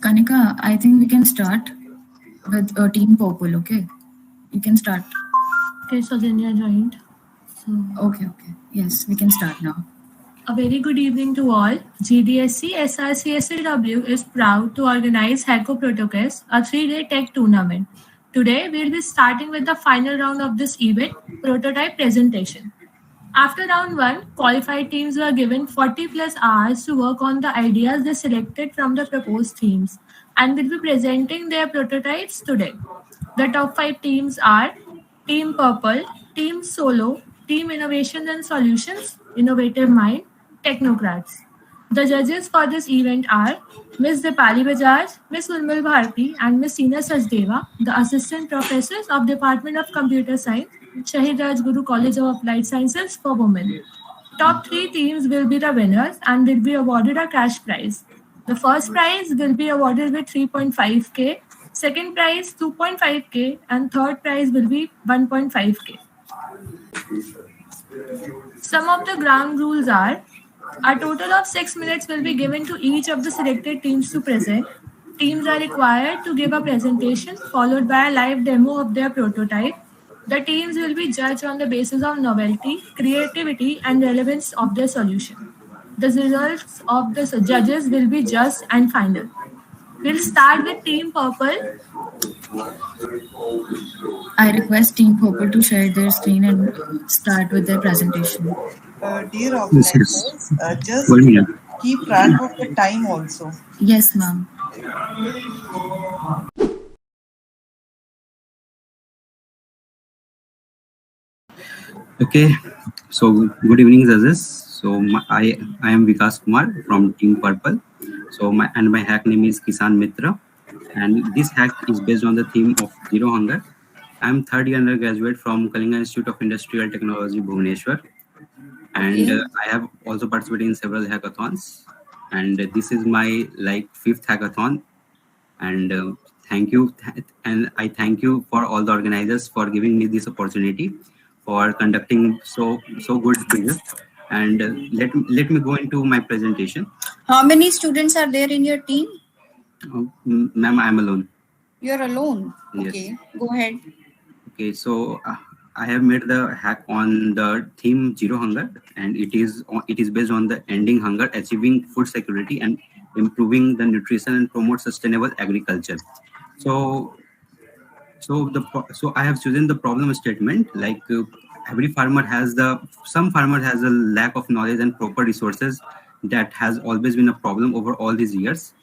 Kanika, I think we can start with Team Purple, okay? You can start. Okay, so Dinya joined. Okay. Yes, we can start now. A very good evening to all. GDSC SRCSAW is proud to organize Hacko Protocast, a 3-day tech tournament. Today, we'll be starting with the final round of this event, prototype presentation. After round 1, qualified teams were given 40 plus hours to work on the ideas they selected from the proposed themes and will be presenting their prototypes today. The top 5 teams are Team Purple, Team Solo, Team Innovation and Solutions, Innovative Mind, Technocrats. The judges for this event are Ms. Dipali Bajaj, Ms. Urmil Bharti, and Ms. Seena Sachdeva, the assistant professors of Department of Computer Science, Shahid Rajguru College of Applied Sciences for Women. Top 3 teams will be the winners and will be awarded a cash prize. The first prize will be awarded with 3.5k, second prize 2.5k, and third prize will be 1.5k. Some of the ground rules are a total of 6 minutes will be given to each of the selected teams to present. Teams are required to give a presentation followed by a live demo of their prototype. The teams will be judged on the basis of novelty, creativity, and relevance of their solution. The results of the judges will be just and final. We'll start with Team Purple. I request Team Purple to share their screen and start with their presentation. Dear organizers, just keep track of the time also. Yes, ma'am. Okay, so good evening, judges. So I am Vikas Kumar from Team Purple. So my hack name is Kisan Mitra, and this hack is based on the theme of Zero Hunger. I am third year undergraduate from Kalinga Institute of Industrial Technology, Bhubaneswar, and I have also participated in several hackathons. And this is my fifth hackathon. And thank you, and I thank you for all the organizers for giving me this opportunity for conducting so good quiz. And let me go into my presentation. How many students are there in your team? Ma'am, I'm alone. You're alone? Yes. Okay, go ahead. Okay, so I have made the hack on the theme Zero Hunger, and it is based on the ending hunger, achieving food security, and improving the nutrition and promote sustainable agriculture. So I have chosen the problem statement every farmer has some farmer has a lack of knowledge and proper resources. That has always been a problem over all these years.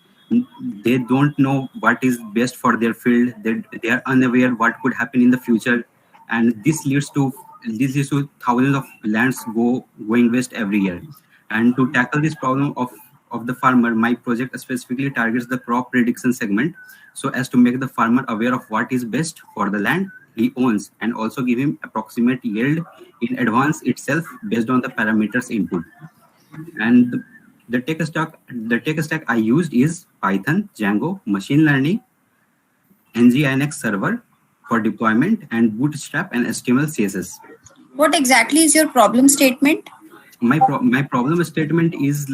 They don't know what is best for their field. They are unaware what could happen in the future, and this leads to thousands of lands going waste every year. And to tackle this problem of the farmer, my project specifically targets the crop prediction segment, so as to make the farmer aware of what is best for the land he owns, and also give him approximate yield in advance itself based on the parameters input. And the tech stack I used is Python, Django, machine learning, Nginx server for deployment, and Bootstrap and HTML, CSS. What exactly is your problem statement? My problem statement is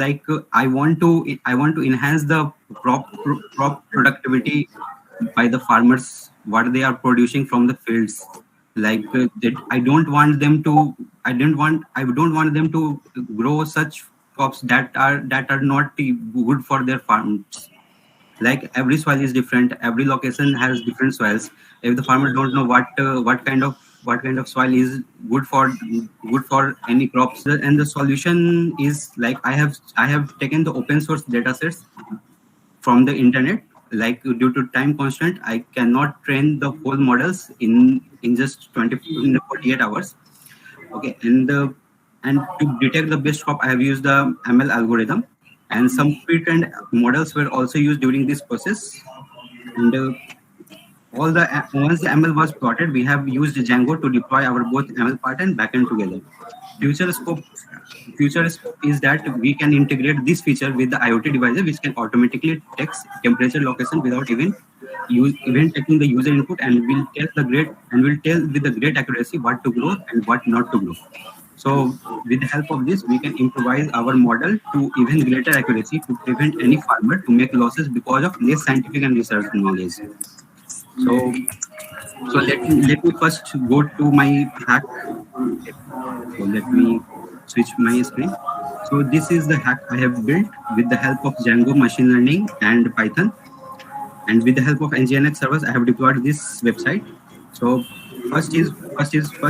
I want to enhance the crop productivity by the farmers, what they are producing from the fields. I don't want them to grow such crops that are not good for their farms. Every soil is different, every location has different soils. If the farmer don't know what kind of soil is good for any crops, and the solution is I have taken the open source datasets from the internet. Due to time constraint, I cannot train the whole models in just 48 hours. Okay, and to detect the best crop, I have used the ML algorithm, and some pre-trained models were also used during this process. And once the ML was plotted, we have used Django to deploy our both ML part and backend together. Future scope is that we can integrate this feature with the IoT devices, which can automatically text temperature location without even taking the user input, and will tell with the great accuracy what to grow and what not to grow. So with the help of this, we can improvise our model to even greater accuracy to prevent any farmer to make losses because of less scientific and research knowledge. So let me first go to my hack. So let me switch my screen. So this is the hack I have built with the help of Django machine learning and Python. And with the help of Nginx servers, I have deployed this website. So first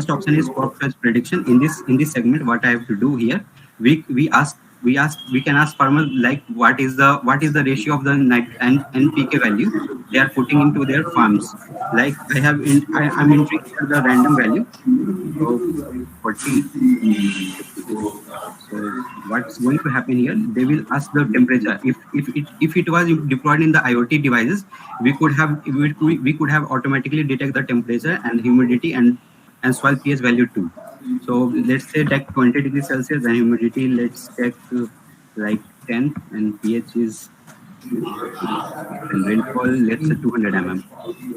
option is crop size prediction. In this segment, what I have to do here, we can ask farmers like what is the ratio of the NPK value they are putting into their farms. Like I'm entering the random value. So 40. So what's going to happen here? They will ask the temperature. If it was deployed in the IoT devices, we could have automatically detect the temperature and humidity and soil pH value too. So let's say take 20 degrees Celsius and humidity. Let's take like 10 and pH is and rainfall. Let's say 200 mm.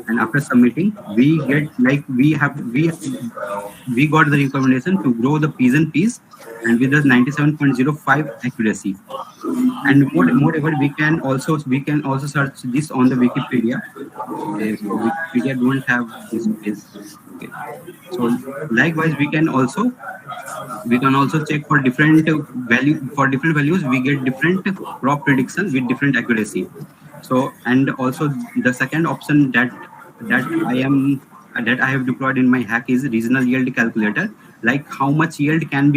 And after submitting, we get like we got the recommendation to grow the pigeon peas and with a 97.05 accuracy. And moreover, we can also search this on the Wikipedia. Okay, so Wikipedia don't have this place. Okay. So likewise, we can also check for different values. We get different crop prediction with different accuracy. So and also the second option that I have deployed in my hack is regional yield calculator. Like how much yield can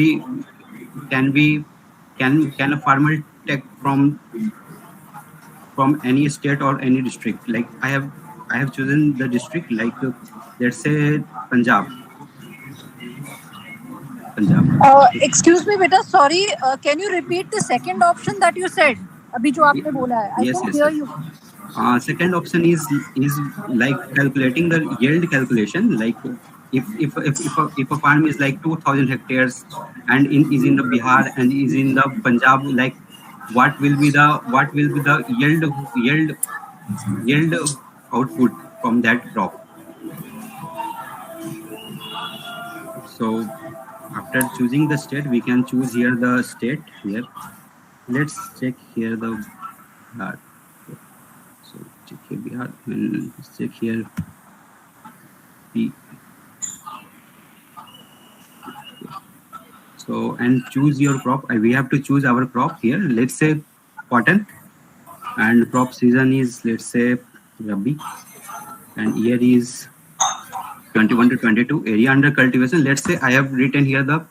a farmer take from any state or any district. Like I have chosen the district like let's say Punjab. Excuse me, beta. Sorry. Can you repeat the second option that you said? Abhi jo aapne bola hai. I couldn't hear you. Second option is like calculating the yield calculation. Like if a farm is like 2,000 hectares and is in the Bihar and is in the Punjab, like what will be the yield output from that crop. So after choosing the state, we can choose here the state here. Let's check here the Bihar. So check here Bihar and let's check here P. So and choose your crop. We have to choose our crop here. Let's say cotton, and crop season is let's say Rabi, and year is 21 to 22. Area under cultivation. Let's say I have written here the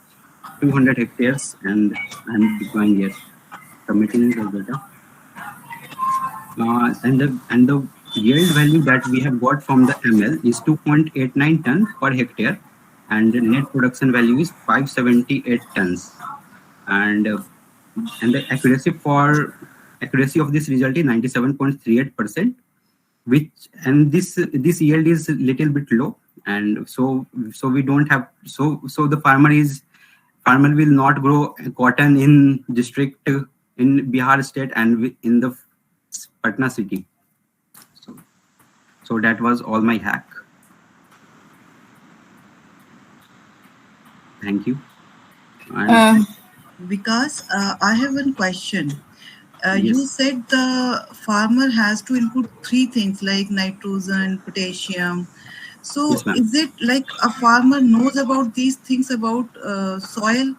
200 hectares, and I'm deploying here. Submitting the data. And the yield value that we have got from the ML is 2.89 tons per hectare. And the net production value is 578 tons, and the accuracy of this result is 97.38%, and this yield is a little bit low, and so we don't have so the farmer will not grow cotton in district in Bihar state and in the Patna city. So that was all my hack. Thank you. Because I have one question. Yes. You said the farmer has to input three things like nitrogen, potassium. So Yes, ma'am. is it like a farmer knows about these things about soil?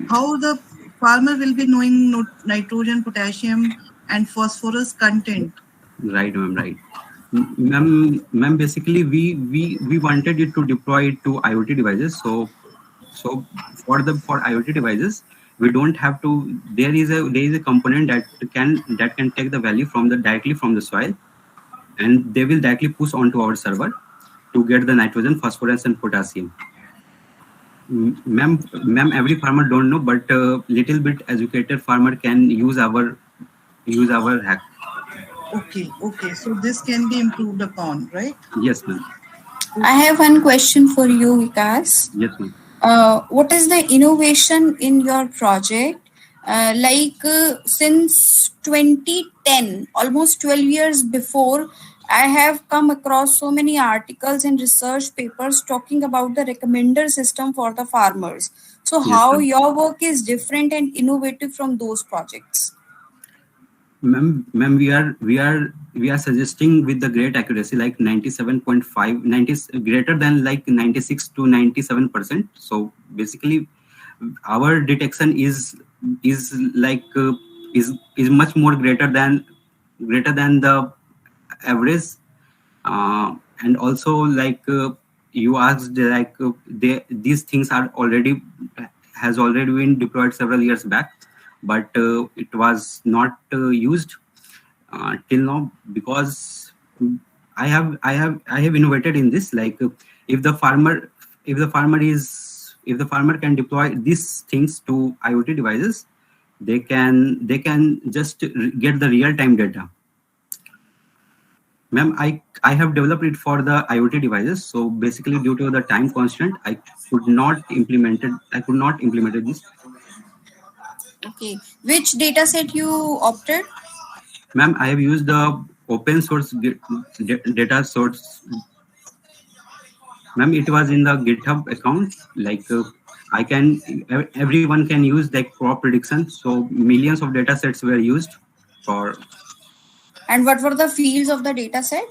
How the farmer will be knowing nitrogen, potassium, and phosphorus content? Right, ma'am. Right, ma'am. Basically, we wanted it to deploy it to IoT devices. So for IoT devices, we don't have to. There is a component that can take the value directly from the soil, and they will directly push onto our server to get the nitrogen, phosphorus, and potassium. Ma'am, every farmer don't know, but little bit educated farmer can use our hack. Okay. So this can be improved upon, right? Yes, ma'am. I have one question for you, Vikas. Yes, ma'am. What is the innovation in your project? Since 2010, almost 12 years before, I have come across so many articles and research papers talking about the recommender system for the farmers. So Yes, how ma'am. your work is different and innovative from those projects? Ma'am, we are suggesting with the great accuracy, like 97.5, 90, greater than like 96 to 97%. So basically, our detection is like is much more greater than the average. And also, like you asked, like these things has already been deployed several years back, but it was not used till now, because I have innovated in this. Like if the farmer can deploy these things to IoT devices, they can just get the real time data. Ma'am, I have developed it for the IoT devices. So basically, due to the time constraint, I could not implement this. Okay. Which data set you opted? Ma'am, I have used the open source data source. Ma'am, it was in the GitHub account. Like everyone can use like crop prediction. So millions of data sets were used for. And what were the fields of the data set?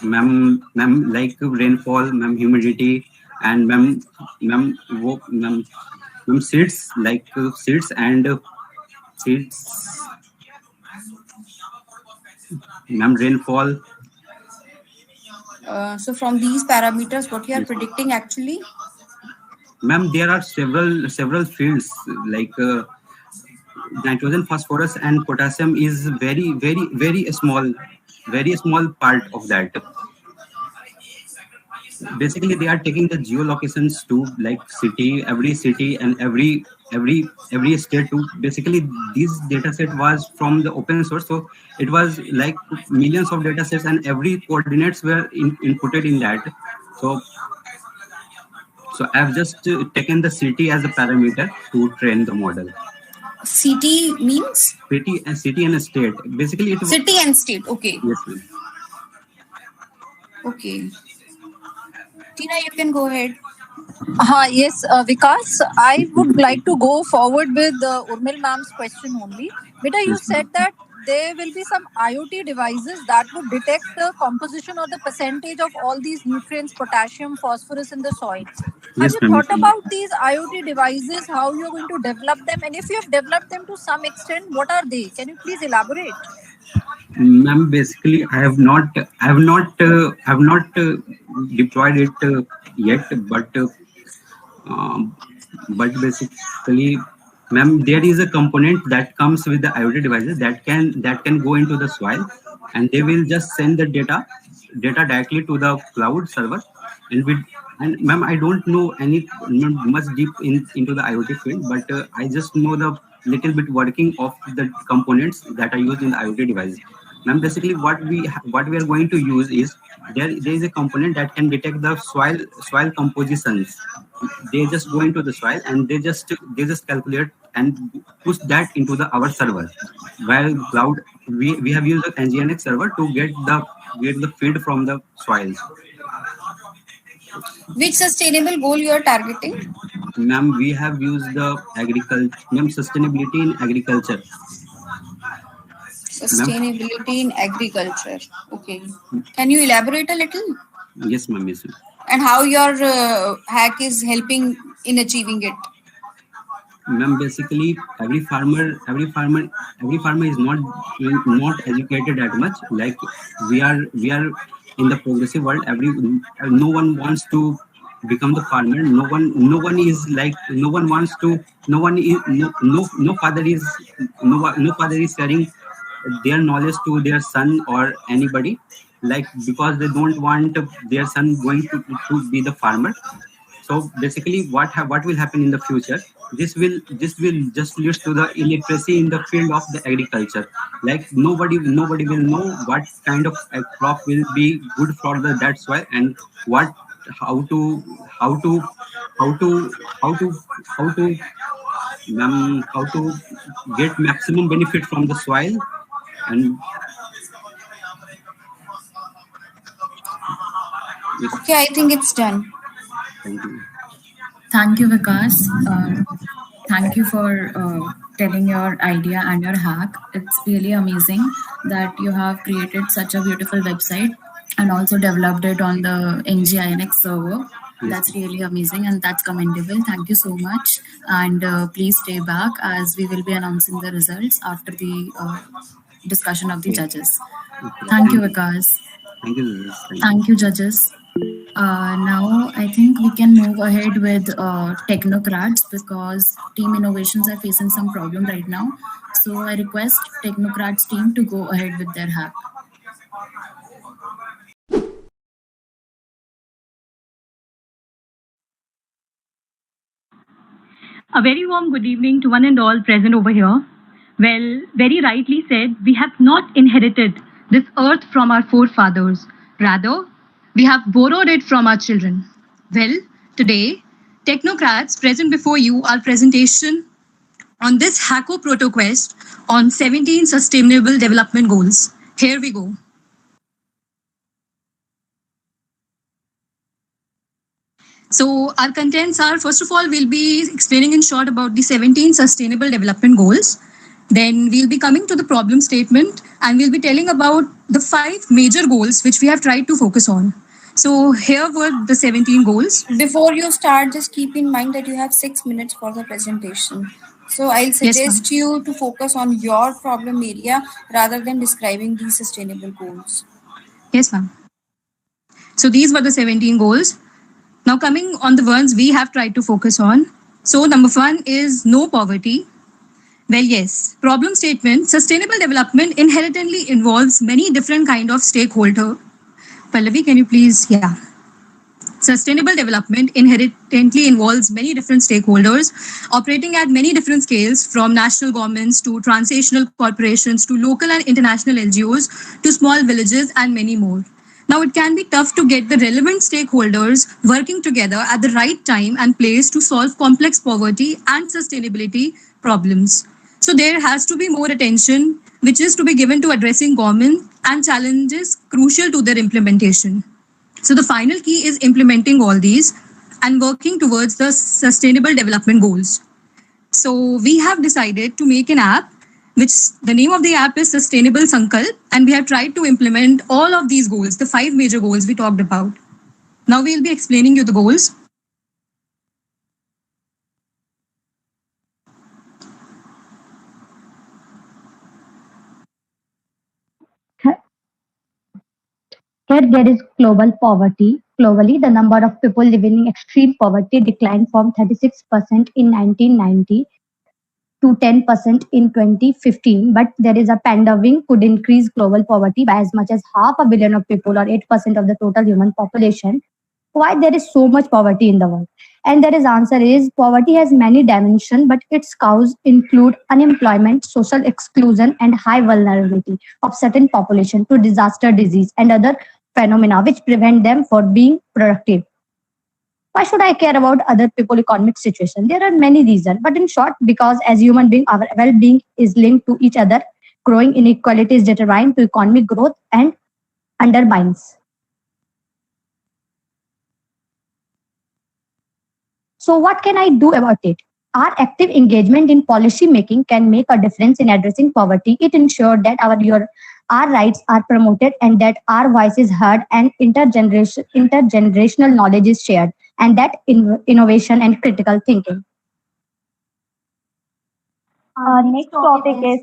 Ma'am, like rainfall, ma'am, humidity, and ma'am, seeds, like seeds and seeds. Ma'am, rainfall. So from these parameters, what you are predicting actually? Ma'am, there are several fields, like nitrogen, phosphorus, and potassium is very small part of that. Basically, they are taking the geolocations to like every city and every state to. Basically, this data set was from the open source, so it was like millions of data sets, and every coordinates were inputted in that. So I've just taken the city as a parameter to train the model. City means? City and state. Basically, it was City and state. Okay. Yes, ma'am. Okay. Tina, you can go ahead. Yes, Vikas, I would like to go forward with Urmil ma'am's question only. Beta, you Yes, ma'am. said that there will be some IoT devices that would detect the composition or the percentage of all these nutrients, potassium, phosphorus in the soil. Have Yes, you ma'am. thought about these IoT devices, how you're going to develop them? And if you have developed them to some extent, what are they? Can you please elaborate? Ma'am, basically, I have not deployed it yet, but basically, ma'am, there is a component that comes with the IoT devices that can go into the soil, and they will just send the data directly to the cloud server. And ma'am, I don't know much deep into the IoT field, but I just know the little bit working of the components that are used in the IoT device. Ma'am, basically what we are going to use is there is a component that can detect the soil compositions. They just go into the soil and they just calculate and push that into our server. While cloud, we have used the NGINX server to get the feed from the soils. Which sustainable goal you are targeting? Ma'am, we have used the sustainability in agriculture. Sustainability in agriculture. Okay. Can you elaborate a little? Yes, ma'am. Yes, ma'am. And how your hack is helping in achieving it? Ma'am, basically every farmer is not educated that much. Like we are in the progressive world. No one wants to become the farmer. No one is like, no one wants to. No one is no father is sharing their knowledge to their son or anybody, like, because they don't want their son going to be the farmer. So basically what will happen in the future, this will just lead to the illiteracy in the field of the agriculture. Like nobody will know what kind of a crop will be good for that soil, and how to get maximum benefit from the soil. And Yes. Okay, I think it's done. Thank you. Thank you, Vikas. Thank you for telling your idea and your hack. It's really amazing that you have created such a beautiful website and also developed it on the NGINX server. Yes. That's really amazing and that's commendable. Thank you so much. And please stay back as we will be announcing the results after the discussion of the judges. Okay. Thank you, Vikas. Thank you, Judges. Thank you. Thank you, judges. Now, I think we can move ahead with technocrats because team innovations are facing some problem right now. So I request technocrats team to go ahead with their hack. A very warm good evening to one and all present over here. Well, very rightly said, we have not inherited this earth from our forefathers. Rather, we have borrowed it from our children. Well, today, technocrats present before you our presentation on this Hacko ProtoQuest on 17 Sustainable Development Goals. Here we go. So our contents are, first of all, we'll be explaining in short about the 17 Sustainable Development Goals. Then we'll be coming to the problem statement and we'll be telling about the 5 major goals which we have tried to focus on. So here were the 17 goals. Before you start, just keep in mind that you have 6 minutes for the presentation. So I'll suggest you to focus on your problem area rather than describing these sustainable goals. Yes, ma'am. So these were the 17 goals. Now coming on the ones we have tried to focus on. So number 1 is no poverty. Well, yes, problem statement, sustainable development inherently involves many different kind of stakeholder. Pallavi, can you please, Sustainable development inherently involves many different stakeholders operating at many different scales, from national governments to transnational corporations to local and international NGOs to small villages and many more. Now, it can be tough to get the relevant stakeholders working together at the right time and place to solve complex poverty and sustainability problems. So there has to be more attention which is to be given to addressing government and challenges crucial to their implementation. So the final key is implementing all these and working towards the sustainable development goals. So we have decided to make an app, which the name of the app is Sustainable Sankalp, and we have tried to implement all of these goals, the 5 major goals we talked about. Now we'll be explaining you the goals. Here there is global poverty. Globally, the number of people living in extreme poverty declined from 36% in 1990 to 10% in 2015. But there is a pandemic could increase global poverty by as much as 500 million of people, or 8% of the total human population. Why there is so much poverty in the world? And there is answer is poverty has many dimensions, but its causes include unemployment, social exclusion, and high vulnerability of certain population to disaster, disease, and other phenomena which prevent them from being productive. Why should I care about other people economic situation? There are many reasons, but in short, because as human being, our well-being is linked to each other. Growing inequality is determined to economic growth and undermines. So what can I do about it? Our active engagement in policy making can make a difference in addressing poverty. It ensures that our rights are promoted and that our voice is heard and intergenerational knowledge is shared, and that innovation and critical thinking. Our next topic is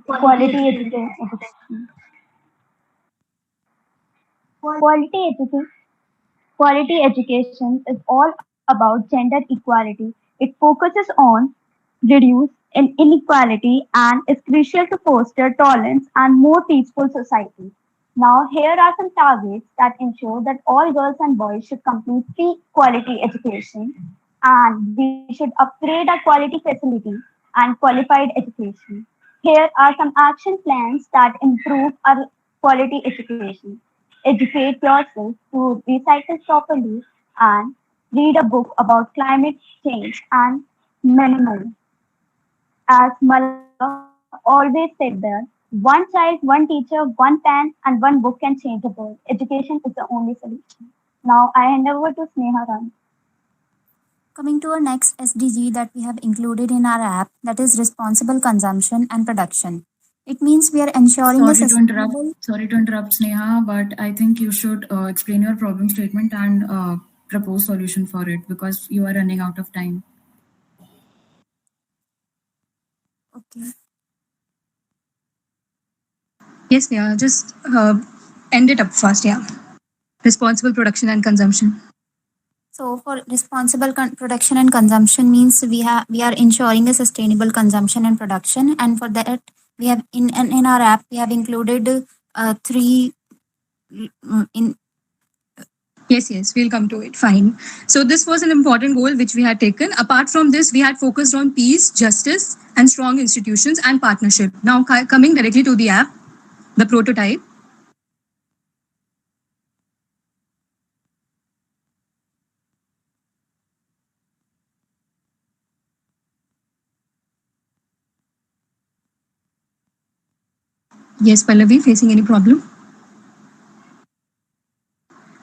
quality education. Quality education is all about gender equality. It focuses on reduce inequality and is crucial to foster tolerance and more peaceful society. Now, here are some targets that ensure that all girls and boys should complete free quality education, and we should upgrade our quality facility and qualified education. Here are some action plans that improve our quality education. Educate yourself to recycle properly and read a book about climate change and minimum. As Malala always said there, one child, one teacher, one pen, and one book can change the world. Education is the only solution. Now I hand over to Sneha Ram. Coming to our next SDG that we have included in our app, that is responsible consumption and production. It means we are ensuring Sorry to interrupt, Sneha, but I think you should explain your problem statement and propose solution for it because you are running out of time. Okay. Yes, Neha, just end it up fast, yeah. Responsible production and consumption. So for responsible production and consumption means we are ensuring a sustainable consumption and production, and for that we have in our app we have included three in. Yes, we'll come to it. Fine. So this was an important goal which we had taken. Apart from this, we had focused on peace, justice, and strong institutions and partnership. Now coming directly to the app, the prototype. Yes, Pallavi, facing any problem?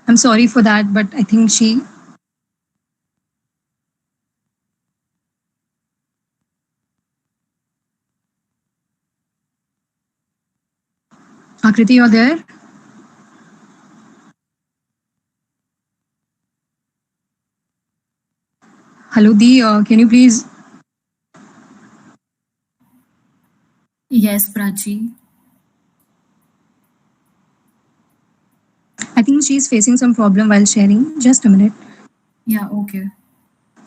I'm sorry for that, but I think she... Akriti, you're there? Hello, Dee, can you please... Yes, Prachi. I think she's facing some problem while sharing. Just a minute. Yeah, okay.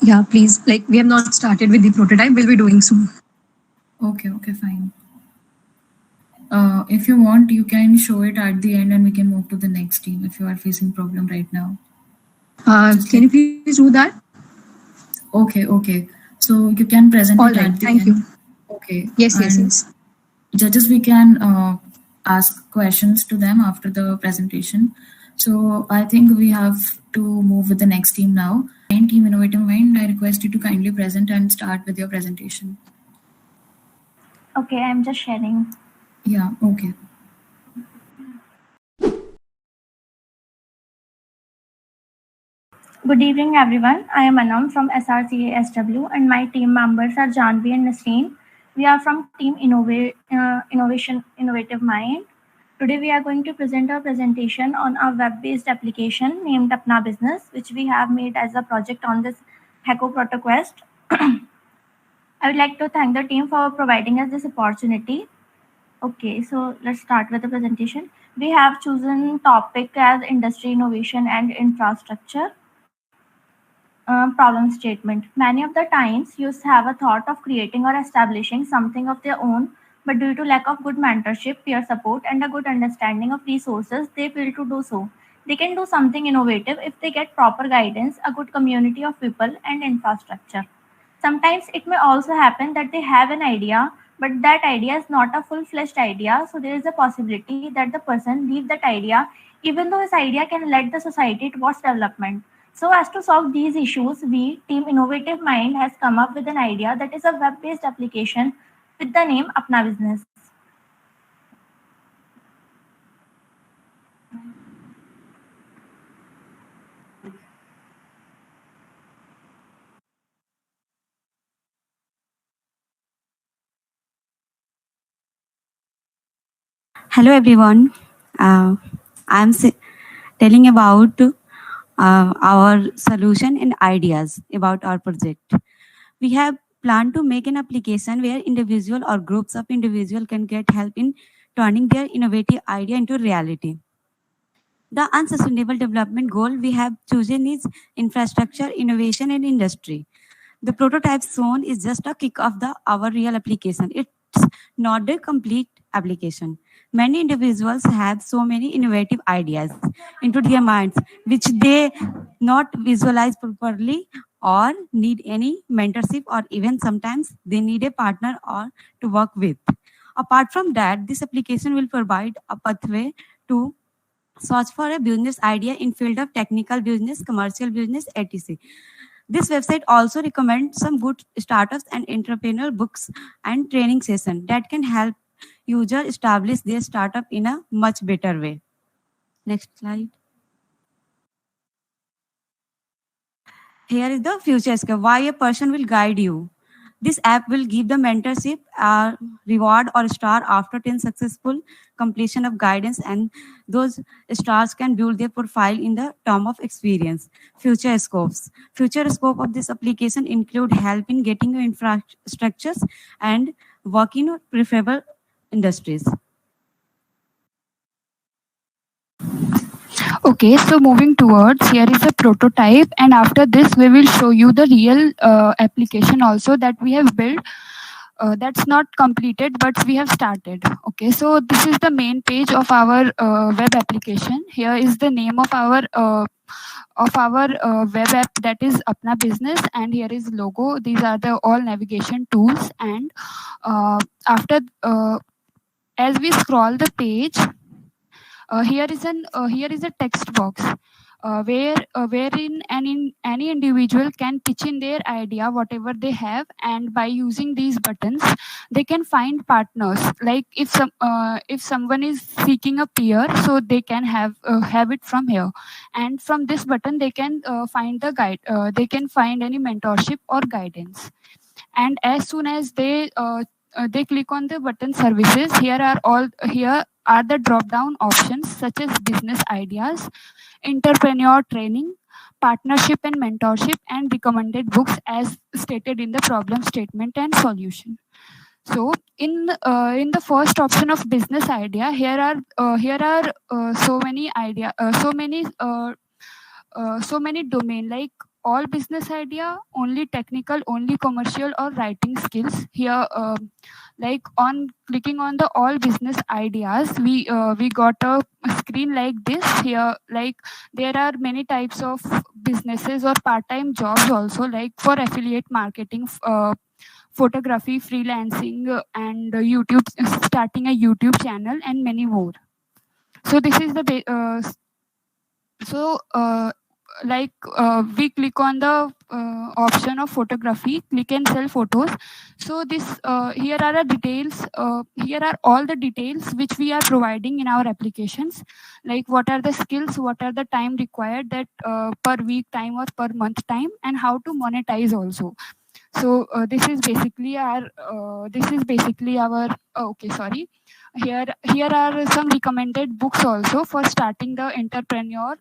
Yeah, please. Like, we have not started with the prototype. We'll be doing soon. Okay, fine. If you want, you can show it at the end and we can move to the next team if you are facing problem right now. Can you please do that? Okay. So you can present All it right, at the thank end. you. Okay. Yes. Judges, we can ask questions to them after the presentation. So I think we have to move with the next team now. Team Innovative Mind, I request you to kindly present and start with your presentation. Okay, I'm just sharing. Yeah, okay. Good evening, everyone. I am Anam from SRCASW, and my team members are Janvi and Nasreen. We are from Team Innovative Mind. Today, we are going to present our presentation on a web-based application named Apna Business, which we have made as a project on this Hacko ProtoQuest. I would like to thank the team for providing us this opportunity. Okay, so let's start with the presentation. We have chosen topic as industry innovation and infrastructure. Problem statement. Many of the times youth have a thought of creating or establishing something of their own, but due to lack of good mentorship, peer support, and a good understanding of resources, they fail to do so. They can do something innovative if they get proper guidance, a good community of people, and infrastructure. Sometimes it may also happen that they have an idea, but that idea is not a full-fledged idea, so there is a possibility that the person leave that idea even though his idea can lead the society towards development. So as to solve these issues, we, Team Innovative Mind, has come up with an idea that is a web-based application with the name Apna Business. Hello everyone. I'm telling about our solution and ideas about our project. We have planned to make an application where individual or groups of individuals can get help in turning their innovative idea into reality. The unsustainable development goal we have chosen is infrastructure, innovation, and industry. The prototype shown is just a kick of our real application. It's not the complete application. Many individuals have so many innovative ideas into their minds, which they not visualize properly or need any mentorship, or even sometimes they need a partner or to work with. Apart from that, this application will provide a pathway to search for a business idea in field of technical business, commercial business, etc. This website also recommends some good startups and entrepreneurial books and training session that can help users establish their startup in a much better way. Next slide. Here is the future scope, why a person will guide you. This app will give the mentorship, reward or star after 10 successful completion of guidance, and those stars can build their profile in the term of experience. Future scopes. Future scope of this application include help in getting infrastructures and work in preferable industries. Okay, so moving towards, here is a prototype, and after this we will show you the real application also that we have built. That's not completed, but we have started. Okay, so this is the main page of our web application. Here is the name of our web app, that is Apna Business, and here is logo. These are the all navigation tools, and after as we scroll the page, here is a text box wherein any individual can pitch in their idea, whatever they have, and by using these buttons they can find partners. Like if someone is seeking a peer, so they can have it from here, and from this button they can find the guide, they can find any mentorship or guidance. And as soon as they click on the button services, here are the drop down options such as business ideas, entrepreneur training, partnership and mentorship, and recommended books as stated in the problem statement and solution. So in the first option of business idea, here are so many domain, like all business idea, only technical, only commercial, or writing skills. Here like on clicking on the all business ideas, we got a screen like this. Here, like there are many types of businesses or part-time jobs also, like for affiliate marketing, photography, freelancing, and YouTube, starting a YouTube channel, and many more. So this is the we click on the option of photography, click and sell photos. So this here are the details, here are all the details which we are providing in our applications, like what are the skills, what are the time required, that per week time or per month time, and how to monetize also. So this is basically our okay, sorry. Here are some recommended books also for starting the entrepreneur,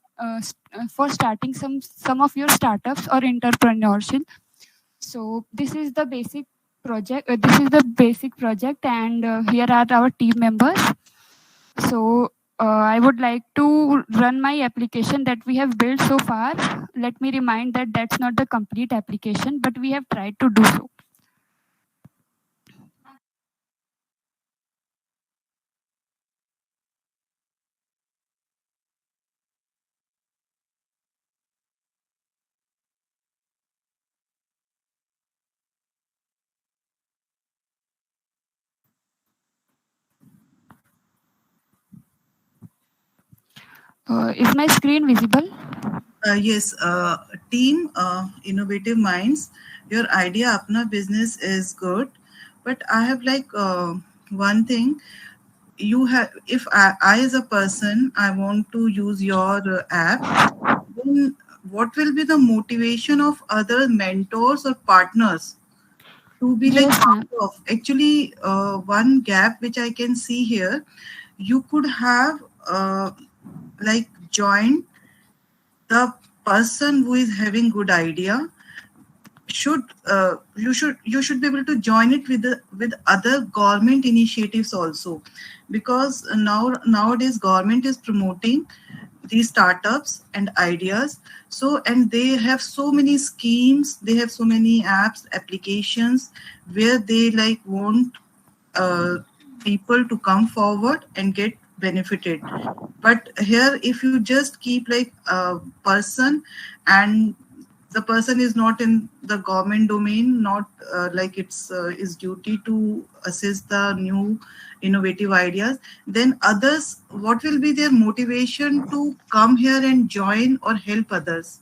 for starting some of your startups or entrepreneurship. So this is the basic project. And here are our team members. So I would like to run my application that we have built so far. Let me remind that that's not the complete application, but we have tried to do so. Is my screen visible? Yes, team Innovative Minds. Your idea, Apna Business, is good, but I have like one thing. You have, if I as a person, I want to use your app, then what will be the motivation of other mentors or partners to be like part of? Actually, one gap which I can see here, you could have like join the person who is having good idea. You should be able to join it with other government initiatives also, because nowadays government is promoting these startups and ideas. So, and they have so many schemes, they have so many apps, applications where they like want people to come forward and get benefited. But here, if you just keep like a person, and the person is not in the government domain, not like it's his duty to assist the new innovative ideas, then others, what will be their motivation to come here and join or help others?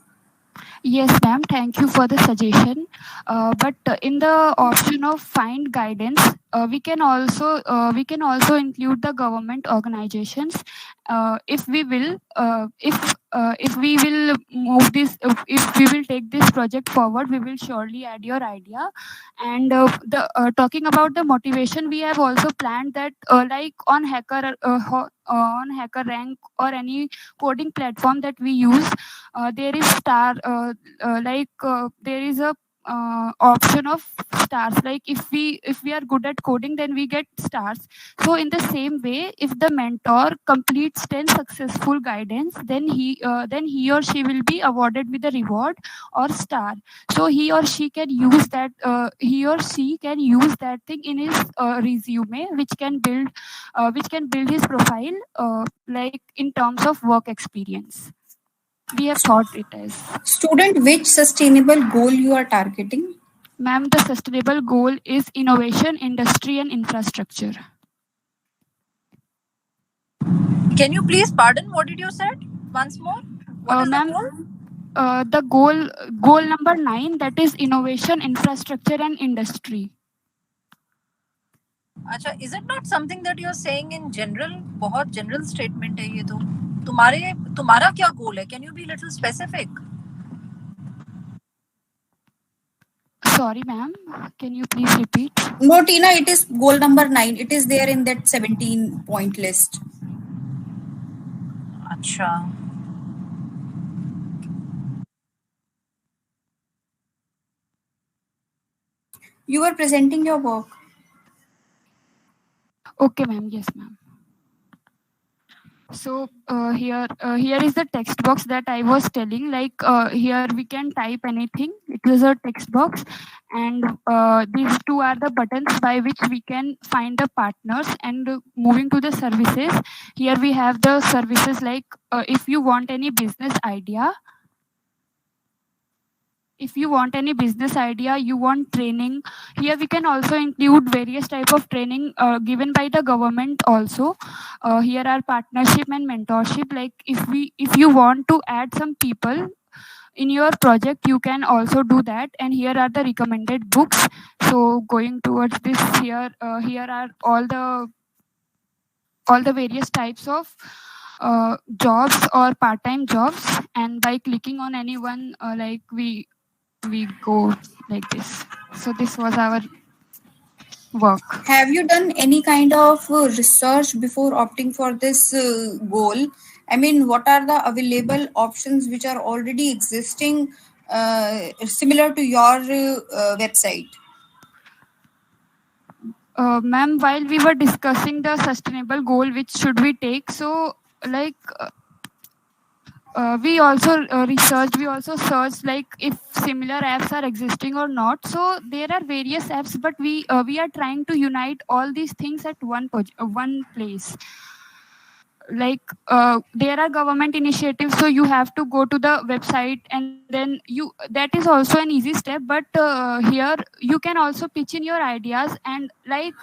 Yes, ma'am. Thank you for the suggestion. But in the option of find guidance, we can also include the government organizations if we will. If if we will move this, if we will take this project forward, we will surely add your idea. And talking about the motivation, we have also planned that like on on HackerRank or any coding platform that we use, there is there is a option of stars. Like if we are good at coding, then we get stars. So in the same way, if the mentor completes 10 successful guidance, then he or she will be awarded with a reward or star. So he or she can use that thing in his resume, which can build his profile like in terms of work experience. We have thought it as. Student, which sustainable goal you are targeting? Ma'am, the sustainable goal is innovation, industry, and infrastructure. Can you please pardon? What did you say? Once more. What is Ma'am, the goal? The goal number 9, that is innovation, infrastructure, and industry. अच्छा, is it not something that you're saying in general? बहुत general statement है ये तो. तुम्हारा क्या goal है? Can you be little specific? Sorry, ma'am. Can you please repeat? No, Tina, it is goal number 9. It is there in that 17-point list. अच्छा. You were presenting your work. Okay, ma'am. Yes, ma'am. So here is the text box that I was telling. Like here we can type anything. It is a text box, and these two are the buttons by which we can find the partners. And moving to the services, here we have the services like if you want any business idea. If you want any business idea, you want training, here we can also include various type of training given by the government also. Here are partnership and mentorship. Like if you want to add some people in your project, you can also do that. And here are the recommended books. So going towards this, here are all the various types of jobs or part-time jobs, and by clicking on any one, like we go like this. So this was our work. Have you done any kind of research before opting for this goal? I mean, what are the available options which are already existing similar to your website? Ma'am, while we were discussing the sustainable goal, which should we take, so like we also researched, we also searched like if similar apps are existing or not. So there are various apps, but we are trying to unite all these things at one place. Like there are government initiatives, so you have to go to the website, and then that is also an easy step. But here you can also pitch in your ideas, and like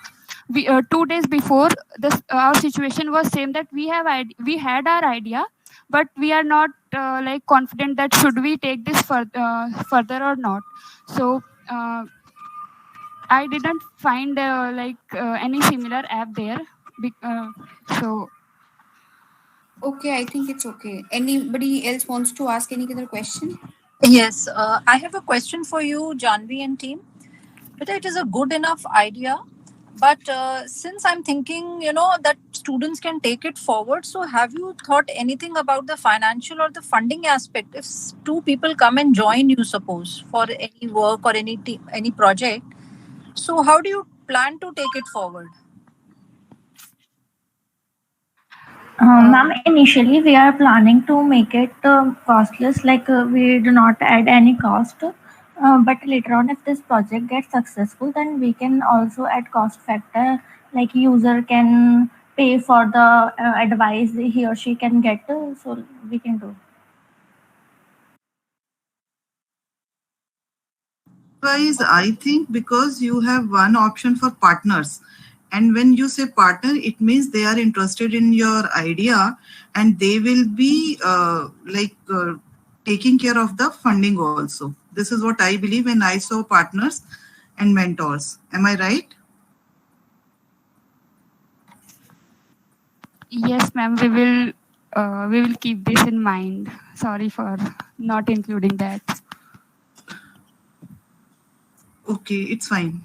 we 2 days before this, our situation was same, that we had our idea, but we are not like confident that should we take this further or not. So I didn't find any similar app there. So okay, I think it's okay. Anybody else wants to ask any other question? Yes, I have a question for you, Janvi and team. But it is a good enough idea. But since I'm thinking, that students can take it forward, so have you thought anything about the financial or the funding aspect? If 2 people come and join you, suppose, for any work or any project, so how do you plan to take it forward? Ma'am, initially we are planning to make it costless, like we do not add any cost. But later on, if this project gets successful, then we can also add cost factor, like user can pay for the advice he or she can get, so we can do. Guys, I think because you have one option for partners, and when you say partner, it means they are interested in your idea, and they will be taking care of the funding also. This is what I believe when I saw partners and mentors. Am I right? Yes, ma'am. We will we will keep this in mind. Sorry for not including that. Okay, it's fine.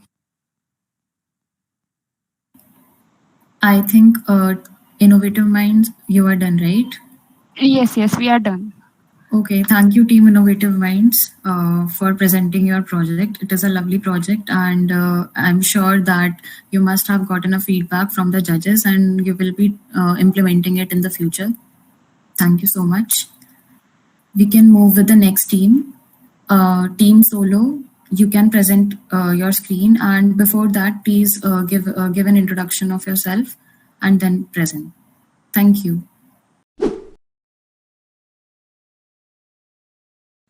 I think Innovative Minds, you are done, right? Yes, we are done. Okay, thank you, Team Innovative Minds, for presenting your project. It is a lovely project, and I'm sure that you must have gotten a feedback from the judges, and you will be implementing it in the future. Thank you so much. We can move with the next team. Team Solo, you can present your screen, and before that, please give an introduction of yourself and then present. Thank you.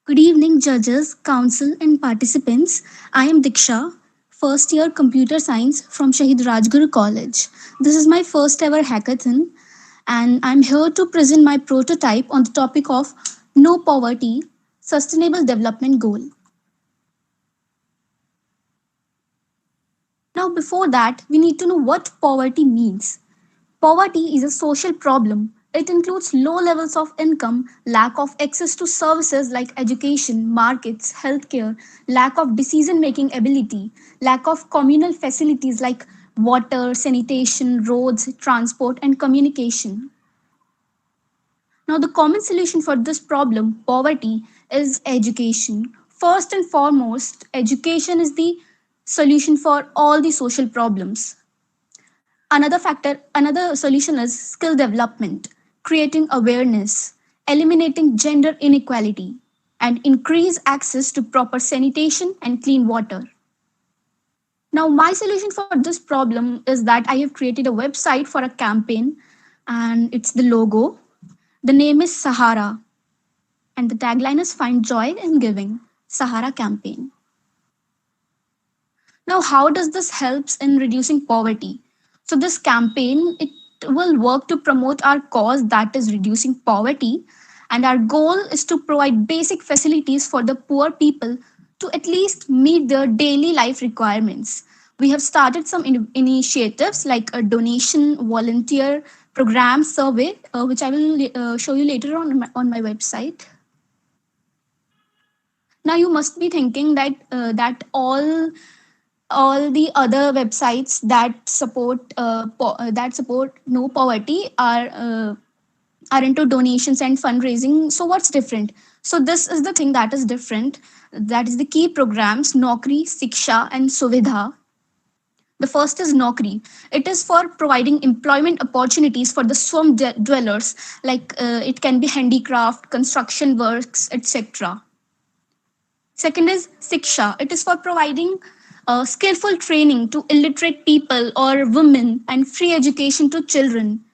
Good evening, judges, council, and participants. I am Diksha, first year computer science from Shahid Rajguru College. This is my first ever hackathon, and I'm here to present my prototype on the topic of No Poverty, Sustainable Development Goal. Now, before that, we need to know what poverty means. Poverty is a social problem. It includes low levels of income, lack of access to services like education, markets, healthcare, lack of decision-making ability, lack of communal facilities like water, sanitation, roads, transport, and communication. Now, the common solution for this problem, poverty, is education. First and foremost, education is the solution for all the social problems. Another solution is skill development, creating awareness, eliminating gender inequality, and increase access to proper sanitation and clean water. Now, my solution for this problem is that I have created a website for a campaign, and it's the logo. The name is Sahara, and the tagline is Find Joy in Giving, Sahara Campaign. Now, how does this helps in reducing poverty? So this campaign, it will work to promote our cause, that is reducing poverty. And our goal is to provide basic facilities for the poor people to at least meet their daily life requirements. We have started some initiatives like a donation, volunteer, program, survey, which I will show you later on my website. Now you must be thinking that all the other websites that support no poverty are into donations and fundraising. So what's different? So this is the thing that is different. That is the key programs Naukri, Siksha, and Suvidha. The first is Naukri. It is for providing employment opportunities for the slum dwellers, like it can be handicraft, construction works, etc. Second is Siksha. It is for providing skillful training to illiterate people or women and free education to children.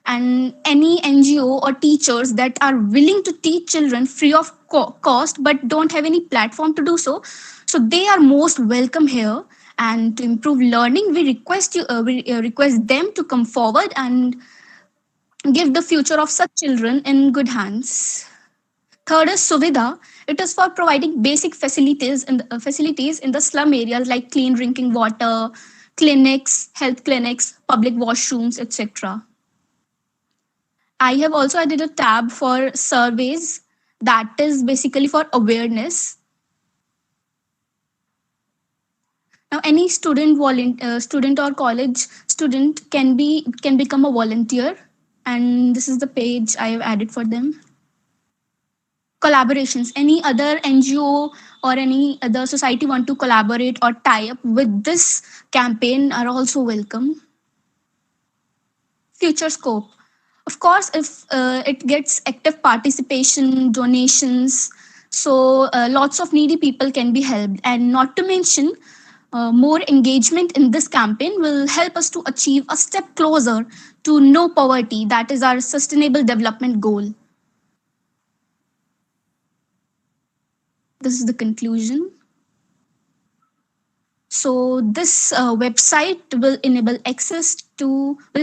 And any NGO or teachers that are willing to teach children free of cost but don't have any platform to do so, so they are most welcome here. And to improve learning, we request them to come forward and give the future of such children in good hands. Third is Suvidha. It is for providing basic facilities in the slum areas like clean drinking water, clinics, health clinics, public washrooms, etc. I have also added a tab for surveys that is basically for awareness. Now, any student or college student can become a volunteer, and this is the page I have added for them. Collaborations. Any other NGO or any other society want to collaborate or tie up with this campaign are also welcome. Future scope. Of course, if it gets active participation, donations, so lots of needy people can be helped. And not to mention, more engagement in this campaign will help us to achieve a step closer to no poverty, that is our sustainable development goal. This is the conclusion. So this website will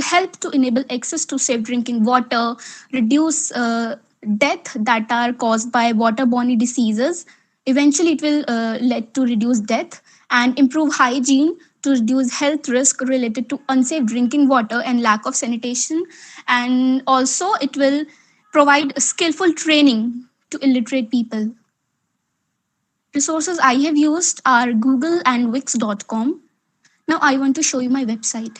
help to enable access to safe drinking water, reduce death that are caused by waterborne diseases. Eventually, it will lead to reduce death and improve hygiene to reduce health risk related to unsafe drinking water and lack of sanitation. And also, it will provide skillful training to illiterate people. Resources I have used are Google and Wix.com. Now I want to show you my website.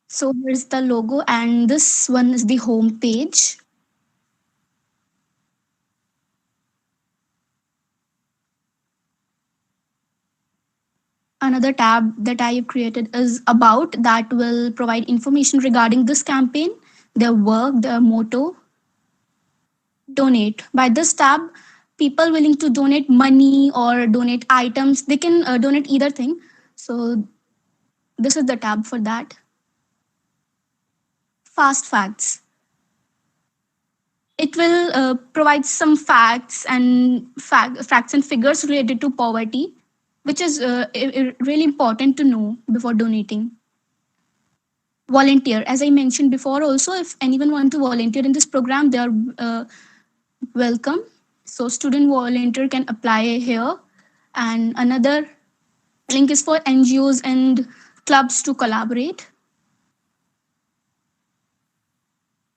So here's the logo, and this one is the home page. Another tab that I have created is About, that will provide information regarding this campaign, their work, their motto. Donate. By this tab, people willing to donate money or donate items, they can donate either thing. So this is the tab for that. Fast facts. It will provide some facts and figures related to poverty, which is really important to know before donating. Volunteer. As I mentioned before, also, if anyone wants to volunteer in this program, they are welcome. So student volunteer can apply here. And another link is for NGOs and clubs to collaborate.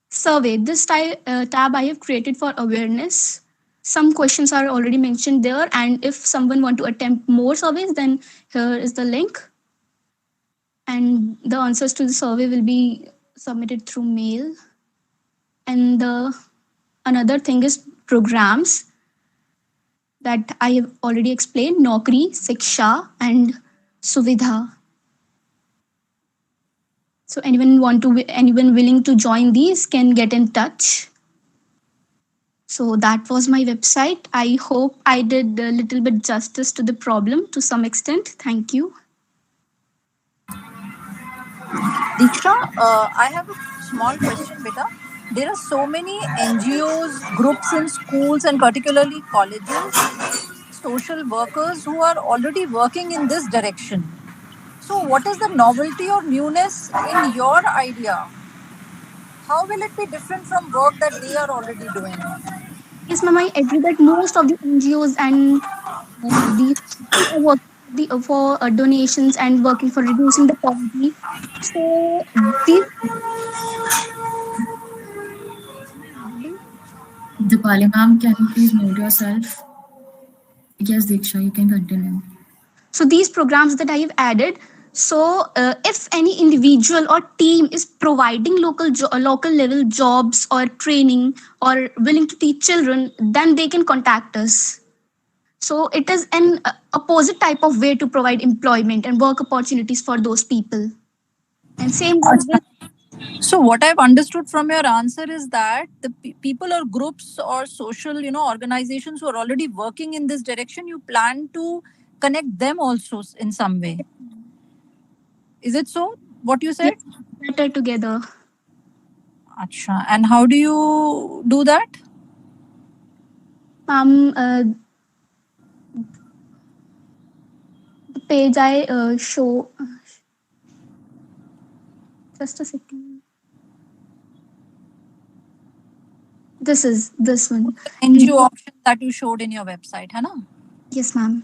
Survey. This tab I have created for awareness. Some questions are already mentioned there, and if someone want to attempt more surveys, then here is the link. And the answers to the survey will be submitted through mail. And another thing is programs that I have already explained: Naukri, Siksha, and Suvidha. So anyone willing to join these can get in touch. So that was my website. I hope I did a little bit justice to the problem to some extent. Thank you. Diksha, I have a small question, beta. There are so many NGOs, groups in schools and particularly colleges, social workers who are already working in this direction. So what is the novelty or newness in your idea? How will it be different from work that they are already doing? Yes, ma'am, I agree that most of the NGOs and these people are working for donations and working for reducing the poverty. So these Dipali ma'am, can you please mute yourself? Yes, Diksha, you can continue. So these programs that I have added, so if any individual or team is providing local level jobs or training or willing to teach children, then they can contact us. So it is an opposite type of way to provide employment and work opportunities for those people. And same goes with. So what I've understood from your answer is that the people or groups or social, organizations who are already working in this direction, you plan to connect them also in some way. Is it so? What you said? Yes, better together. Acha. And how do you do that? The page I show. Just a second. This is this one. NGO option that you showed in your website, है ना? Yes, ma'am.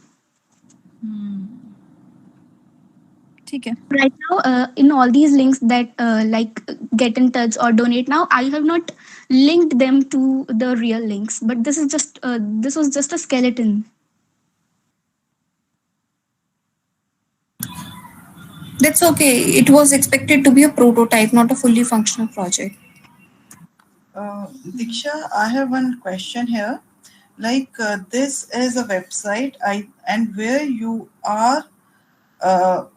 Okay. Right now, in all these links that like get in touch or donate now, I have not linked them to the real links, but this is just this was just a skeleton. That's okay. It was expected to be a prototype, not a fully functional project. Diksha, I have one question here. Like this is a website, and where you are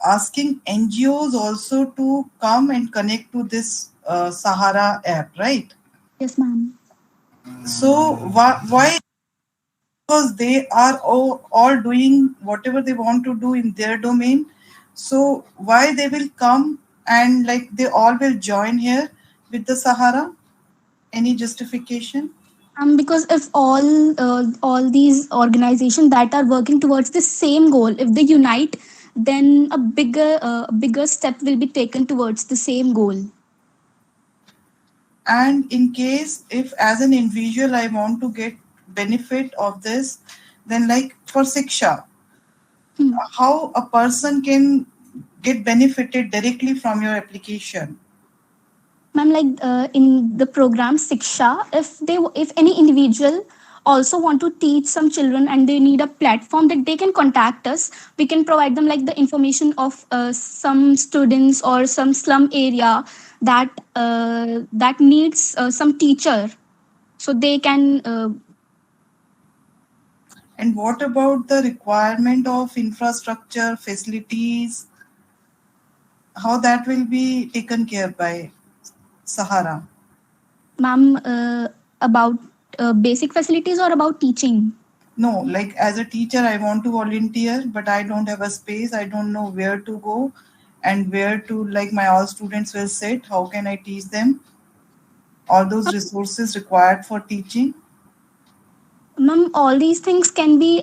asking NGOs also to come and connect to this Sahara app, right? Yes, ma'am. So why? Because they are all doing whatever they want to do in their domain. So why they will come and like they all will join here with the Sahara? Any justification? Because if all these organizations that are working towards the same goal, if they unite, then a bigger step will be taken towards the same goal. And in case if as an individual I want to get benefit of this, then like for Siksha, how a person can get benefited directly from your application? Ma'am, like in the program Siksha, if any individual also want to teach some children and they need a platform, that they can contact us. We can provide them like the information of some students or some slum area that needs some teacher, so they can. And what about the requirement of infrastructure, facilities? How that will be taken care by Sahara? Ma'am, about basic facilities or about teaching? No, like as a teacher, I want to volunteer, but I don't have a space. I don't know where to go and where to, like my all students will sit. How can I teach them? All those resources required for teaching. Ma'am, all these things can be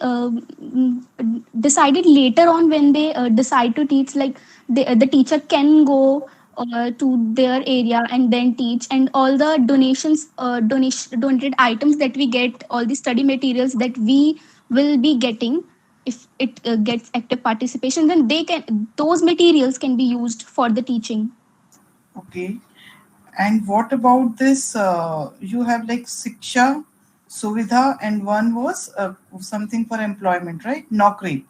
decided later on when they decide to teach. Like the teacher can go to their area and then teach, and all the donated items that we get, all the study materials that we will be getting, if it gets active participation, then those materials can be used for the teaching. Okay. And what about this? You have like Siksha, Suvidha, and one was something for employment, right? Naukri.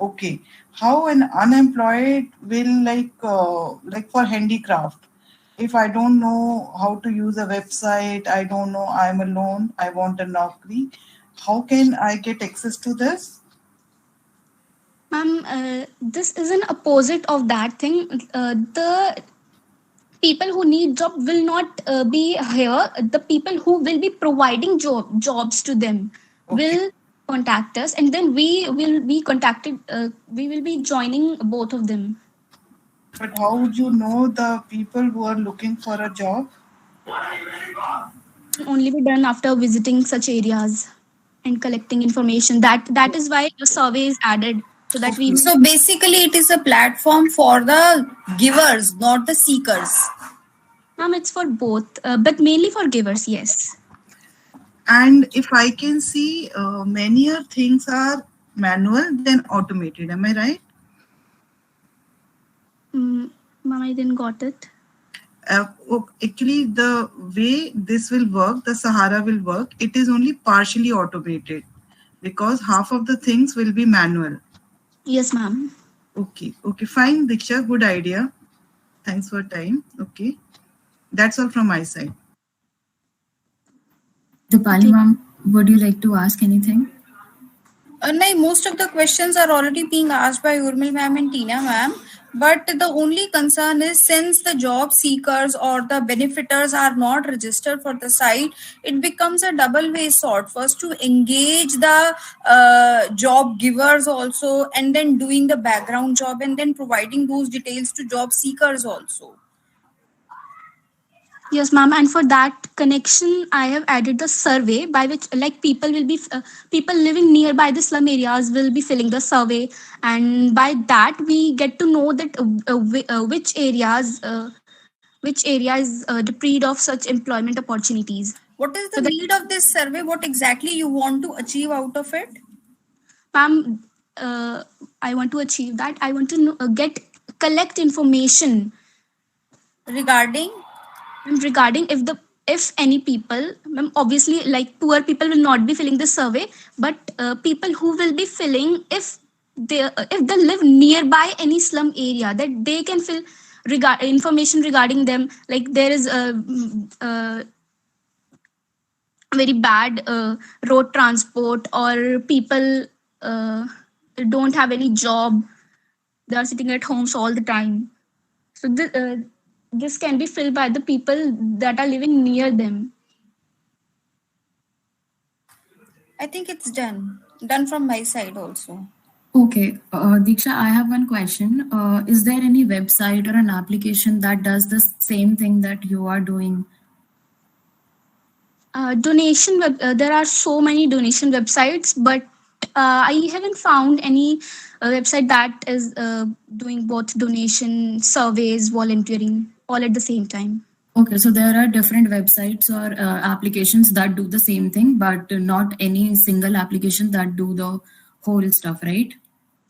Okay. How an unemployed will like for handicraft? If I don't know how to use a website, I don't know, I'm alone, I want a Naukri. How can I get access to this? Ma'am, this is an opposite of that thing. The people who need job will not be here. The people who will be providing jobs to them will contact us, and then we will be contacted. We will be joining both of them. But how would you know the people who are looking for a job? Only be done after visiting such areas and collecting information. That is why a survey is added. So that we. So basically, it is a platform for the givers, not the seekers. Ma'am, it's for both, but mainly for givers, yes. And if I can see, many things are manual than automated. Am I right? Ma'am, I didn't got it. Actually, the way this will work, the Sahara will work, it is only partially automated because half of the things will be manual. Yes, ma'am. Okay, fine, Diksha, good idea. Thanks for time. Okay, that's all from my side. Dipali ma'am, would you like to ask anything? No, most of the questions are already being asked by Urmil ma'am and Tina ma'am. But the only concern is, since the job seekers or the benefiters are not registered for the site, it becomes a double-way sword. First to engage the job givers also, and then doing the background job, and then providing those details to job seekers also. Yes, ma'am. And for that connection, I have added the survey by which, like, people living nearby the slum areas will be filling the survey, and by that we get to know that which area is deprived of such employment opportunities. What is the need of this survey? What exactly you want to achieve out of it? Ma'am, I want to achieve that. I want to collect information regarding if any people, obviously, like poor people will not be filling the survey, but people who will be filling, if they live nearby any slum area, that they can fill information regarding them, like there is a very bad road transport, or people don't have any job, they are sitting at homes all the time. So this can be filled by the people that are living near them. I think it's done from my side also. Okay, Diksha, I have one question. Is there any website or an application that does the same thing that you are doing? There are so many donation websites, but I haven't found any website that is doing both donation, surveys, volunteering, all at the same time. Okay, so there are different websites or applications that do the same thing, but not any single application that do the whole stuff, right?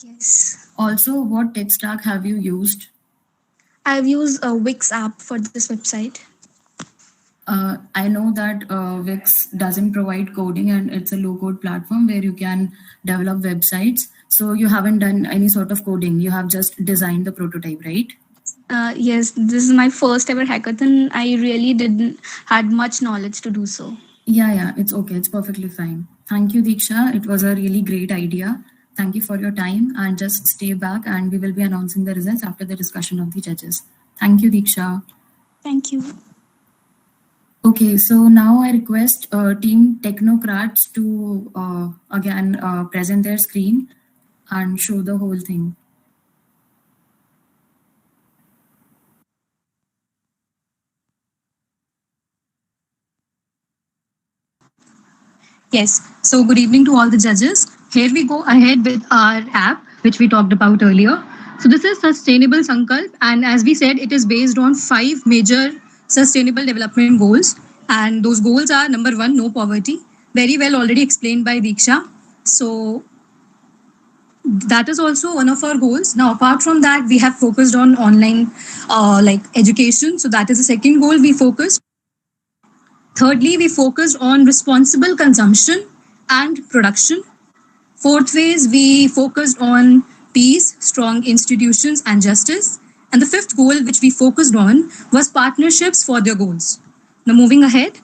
Yes. Also, what tech stack have you used? I've used a Wix app for this website. I know that Wix doesn't provide coding and it's a low code platform where you can develop websites. So you haven't done any sort of coding. You have just designed the prototype, right? Yes, this is my first ever hackathon. I really didn't had much knowledge to do so. Yeah, it's okay. It's perfectly fine. Thank you, Diksha. It was a really great idea. Thank you for your time, and just stay back and we will be announcing the results after the discussion of the judges. Thank you, Diksha. Thank you. Okay, so now I request Team Technocrats to again present their screen and show the whole thing. Yes. So good evening to all the judges. Here we go ahead with our app, which we talked about earlier. So this is Sustainable Sankalp, and as we said, it is based on 5 major sustainable development goals. And those goals are: number 1, no poverty. Very well already explained by Diksha. So that is also one of our goals. Now, apart from that, we have focused on online education. So that is the second goal we focused. Thirdly, we focused on responsible consumption and production. Fourth phase, we focused on peace, strong institutions, and justice. And the fifth goal, which we focused on, was partnerships for their goals. Now, moving ahead.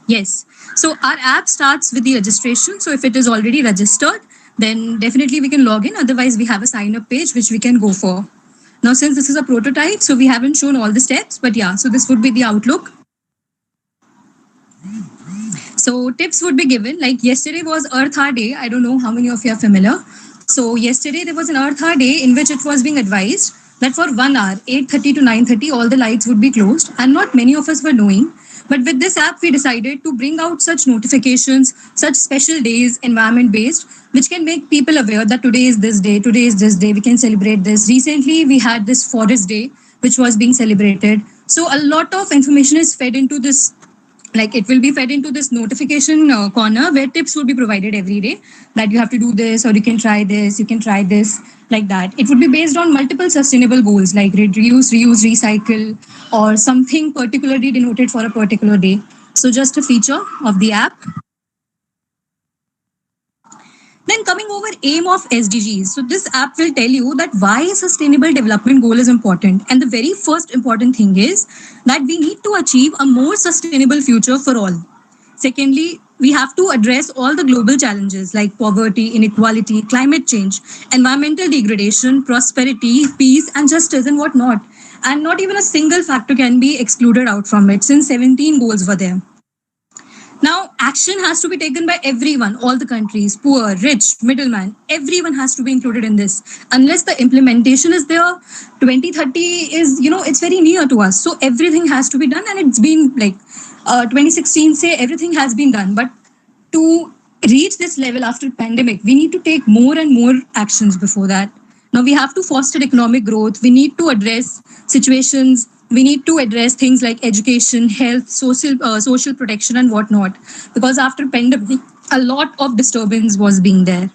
Yes. So our app starts with the registration. So if it is already registered, then definitely we can log in. Otherwise, we have a sign up page which we can go for. Now, since this is a prototype, so we haven't shown all the steps, but yeah, so this would be the outlook. So tips would be given, like yesterday was Earth Hour Day. I don't know how many of you are familiar. So yesterday there was an Earth Hour Day in which it was being advised that for 1 hour, 8:30 to 9:30, all the lights would be closed. And not many of us were knowing. But with this app, we decided to bring out such notifications, such special days, environment-based, which can make people aware that today is this day, we can celebrate this. Recently, we had this Forest Day, which was being celebrated. So a lot of information is fed into this, like it will be fed into this notification corner where tips will be provided every day that you have to do this, or you can try this, like that. It would be based on multiple sustainable goals like reduce, reuse, recycle, or something particularly denoted for a particular day. So just a feature of the app. Then coming over aim of SDGs. So this app will tell you that why sustainable development goal is important. And the very first important thing is that we need to achieve a more sustainable future for all. Secondly, we have to address all the global challenges like poverty, inequality, climate change, environmental degradation, prosperity, peace, and justice, and whatnot. And not even a single factor can be excluded out from it, since 17 goals were there. Now, action has to be taken by everyone, all the countries, poor, rich, middleman, everyone has to be included in this. Unless the implementation is there, 2030 is, it's very near to us. So everything has to be done, and it's been like 2016, say everything has been done. But to reach this level after pandemic, we need to take more and more actions before that. Now, we have to foster economic growth. We need to address situations. We need to address things like education, health, social protection, and whatnot. Because after pandemic, a lot of disturbance was being there.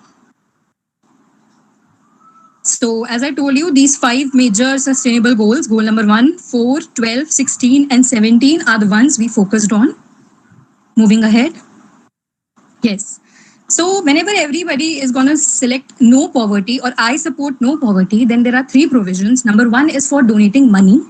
So as I told you, these 5 major sustainable goals, goal number 1, 4, 12, 16, and 17 are the ones we focused on. Moving ahead. Yes. So whenever everybody is going to select no poverty or I support no poverty, then there are 3 provisions. Number 1 is for donating money.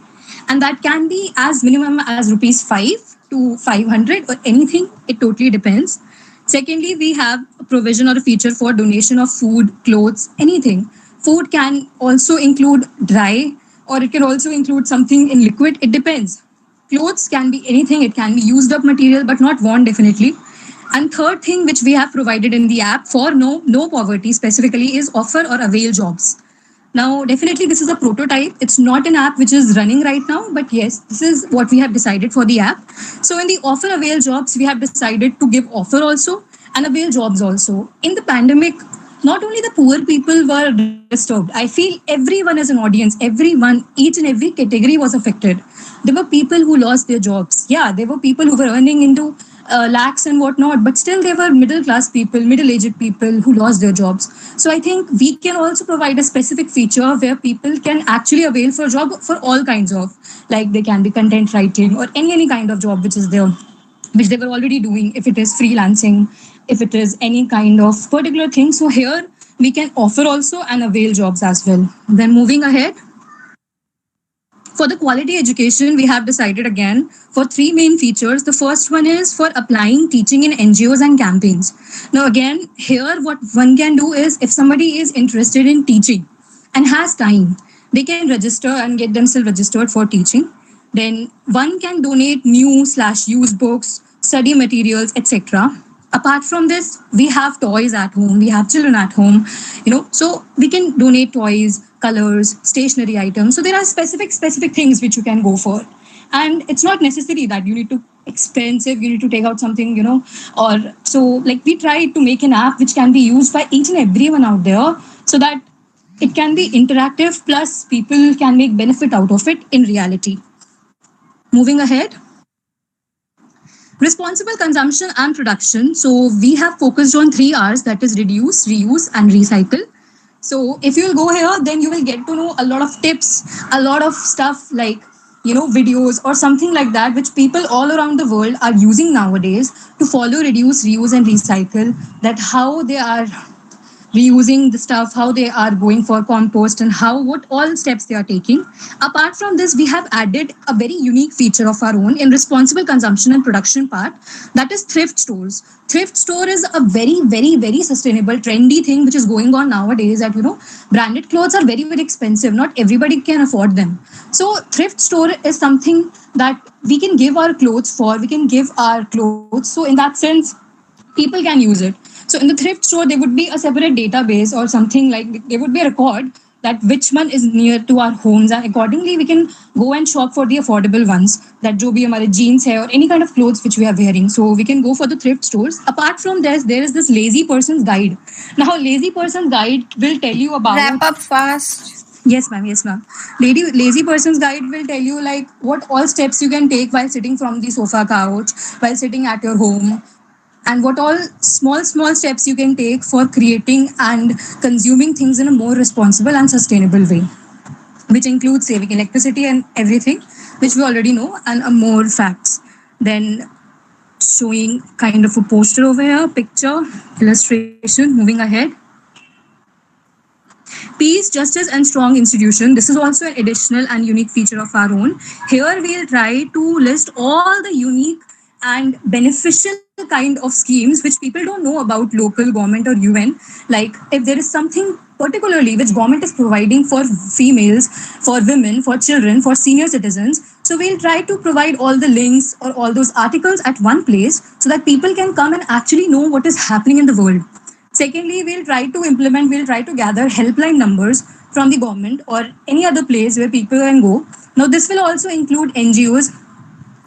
And that can be as minimum as rupees 5 to 500 or anything. It totally depends. Secondly, we have a provision or a feature for donation of food, clothes, anything. Food can also include dry, or it can also include something in liquid. It depends. Clothes can be anything. It can be used up material, but not worn definitely. And third thing which we have provided in the app for no poverty specifically is offer or avail jobs. Now, definitely this is a prototype. It's not an app which is running right now, but yes, this is what we have decided for the app. So in the offer avail jobs, we have decided to give offer also and avail jobs also. In the pandemic, not only the poor people were disturbed, I feel everyone as an audience, everyone, each and every category was affected. There were people who lost their jobs. Yeah, there were people who were earning into lakhs and whatnot, but still they were middle class people, middle aged people who lost their jobs. So I think we can also provide a specific feature where people can actually avail for a job for all kinds of, like they can be content writing or any kind of job which is there, which they were already doing, if it is freelancing, if it is any kind of particular thing. So here we can offer also and avail jobs as well. Then moving ahead, for the quality education, we have decided again for three main features. The first one is for applying teaching in NGOs and campaigns. Now, again, here what one can do is if somebody is interested in teaching and has time, they can register and get themselves registered for teaching. Then one can donate new/used books, study materials, etc. Apart from this, we have toys at home, we have children at home, so we can donate toys, colors, stationery items. So there are specific things which you can go for. And it's not necessary that you need to expensive, you need to take out something, or so like we try to make an app which can be used by each and everyone out there so that it can be interactive, plus people can make benefit out of it in reality. Moving ahead. Responsible consumption and production. So we have focused on 3 R's, that is reduce, reuse, and recycle. So if you'll go here, then you will get to know a lot of tips, a lot of stuff like, videos or something like that, which people all around the world are using nowadays to follow, reduce, reuse, and recycle, that how they are reusing the stuff, how they are going for compost, and what all steps they are taking. Apart from this, we have added a very unique feature of our own in responsible consumption and production part, that is thrift stores. Thrift store is a very, very, very sustainable, trendy thing which is going on nowadays, that, branded clothes are very, very expensive. Not everybody can afford them. So thrift store is something that we can give our clothes for, we can give our clothes. So in that sense, people can use it. So in the thrift store, there would be a separate database or something like, there would be a record that which one is near to our homes, and accordingly we can go and shop for the affordable ones, that jo bhi hamare jeans hai or any kind of clothes which we are wearing. So we can go for the thrift stores. Apart from this, there is this lazy person's guide. Now lazy person's guide will tell you about... Wrap up fast. Yes, ma'am. Yes, ma'am. Lazy person's guide will tell you like what all steps you can take while sitting from the sofa couch, while sitting at your home, and what all small steps you can take for creating and consuming things in a more responsible and sustainable way, which includes saving electricity and everything, which we already know, and more facts. Then showing kind of a poster over here, picture, illustration. Moving ahead. Peace, justice, and strong institution. This is also an additional and unique feature of our own. Here we'll try to list all the unique and beneficial kind of schemes which people don't know about local government or UN. Like if there is something particularly which government is providing for females, for women, for children, for senior citizens, so we'll try to provide all the links or all those articles at one place so that people can come and actually know what is happening in the world. Secondly, we'll try to gather helpline numbers from the government or any other place where people can go. Now this will also include NGOs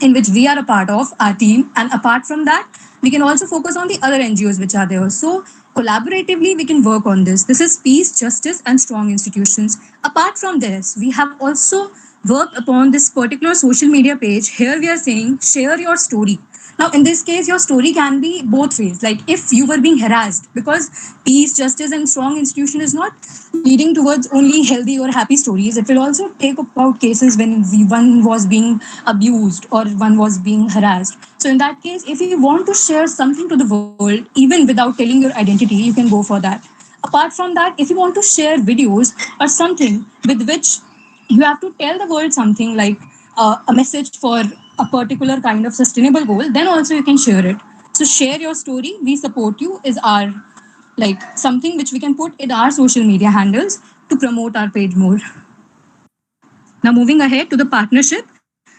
in which we are a part of, our team. And apart from that, we can also focus on the other NGOs which are there. So collaboratively, we can work on this. This is peace, justice, and strong institutions. Apart from this, we have also worked upon this particular social media page. Here we are saying, share your story. Now, in this case, your story can be both ways. Like if you were being harassed, because peace, justice, and strong institution is not leading towards only healthy or happy stories. It will also take about cases when one was being abused or one was being harassed. So in that case, if you want to share something to the world, even without telling your identity, you can go for that. Apart from that, if you want to share videos or something with which you have to tell the world something like a message for a particular kind of sustainable goal, then also you can share it. So share your story, we support you, is our something which we can put in our social media handles to promote our page more. Now moving ahead to the partnership.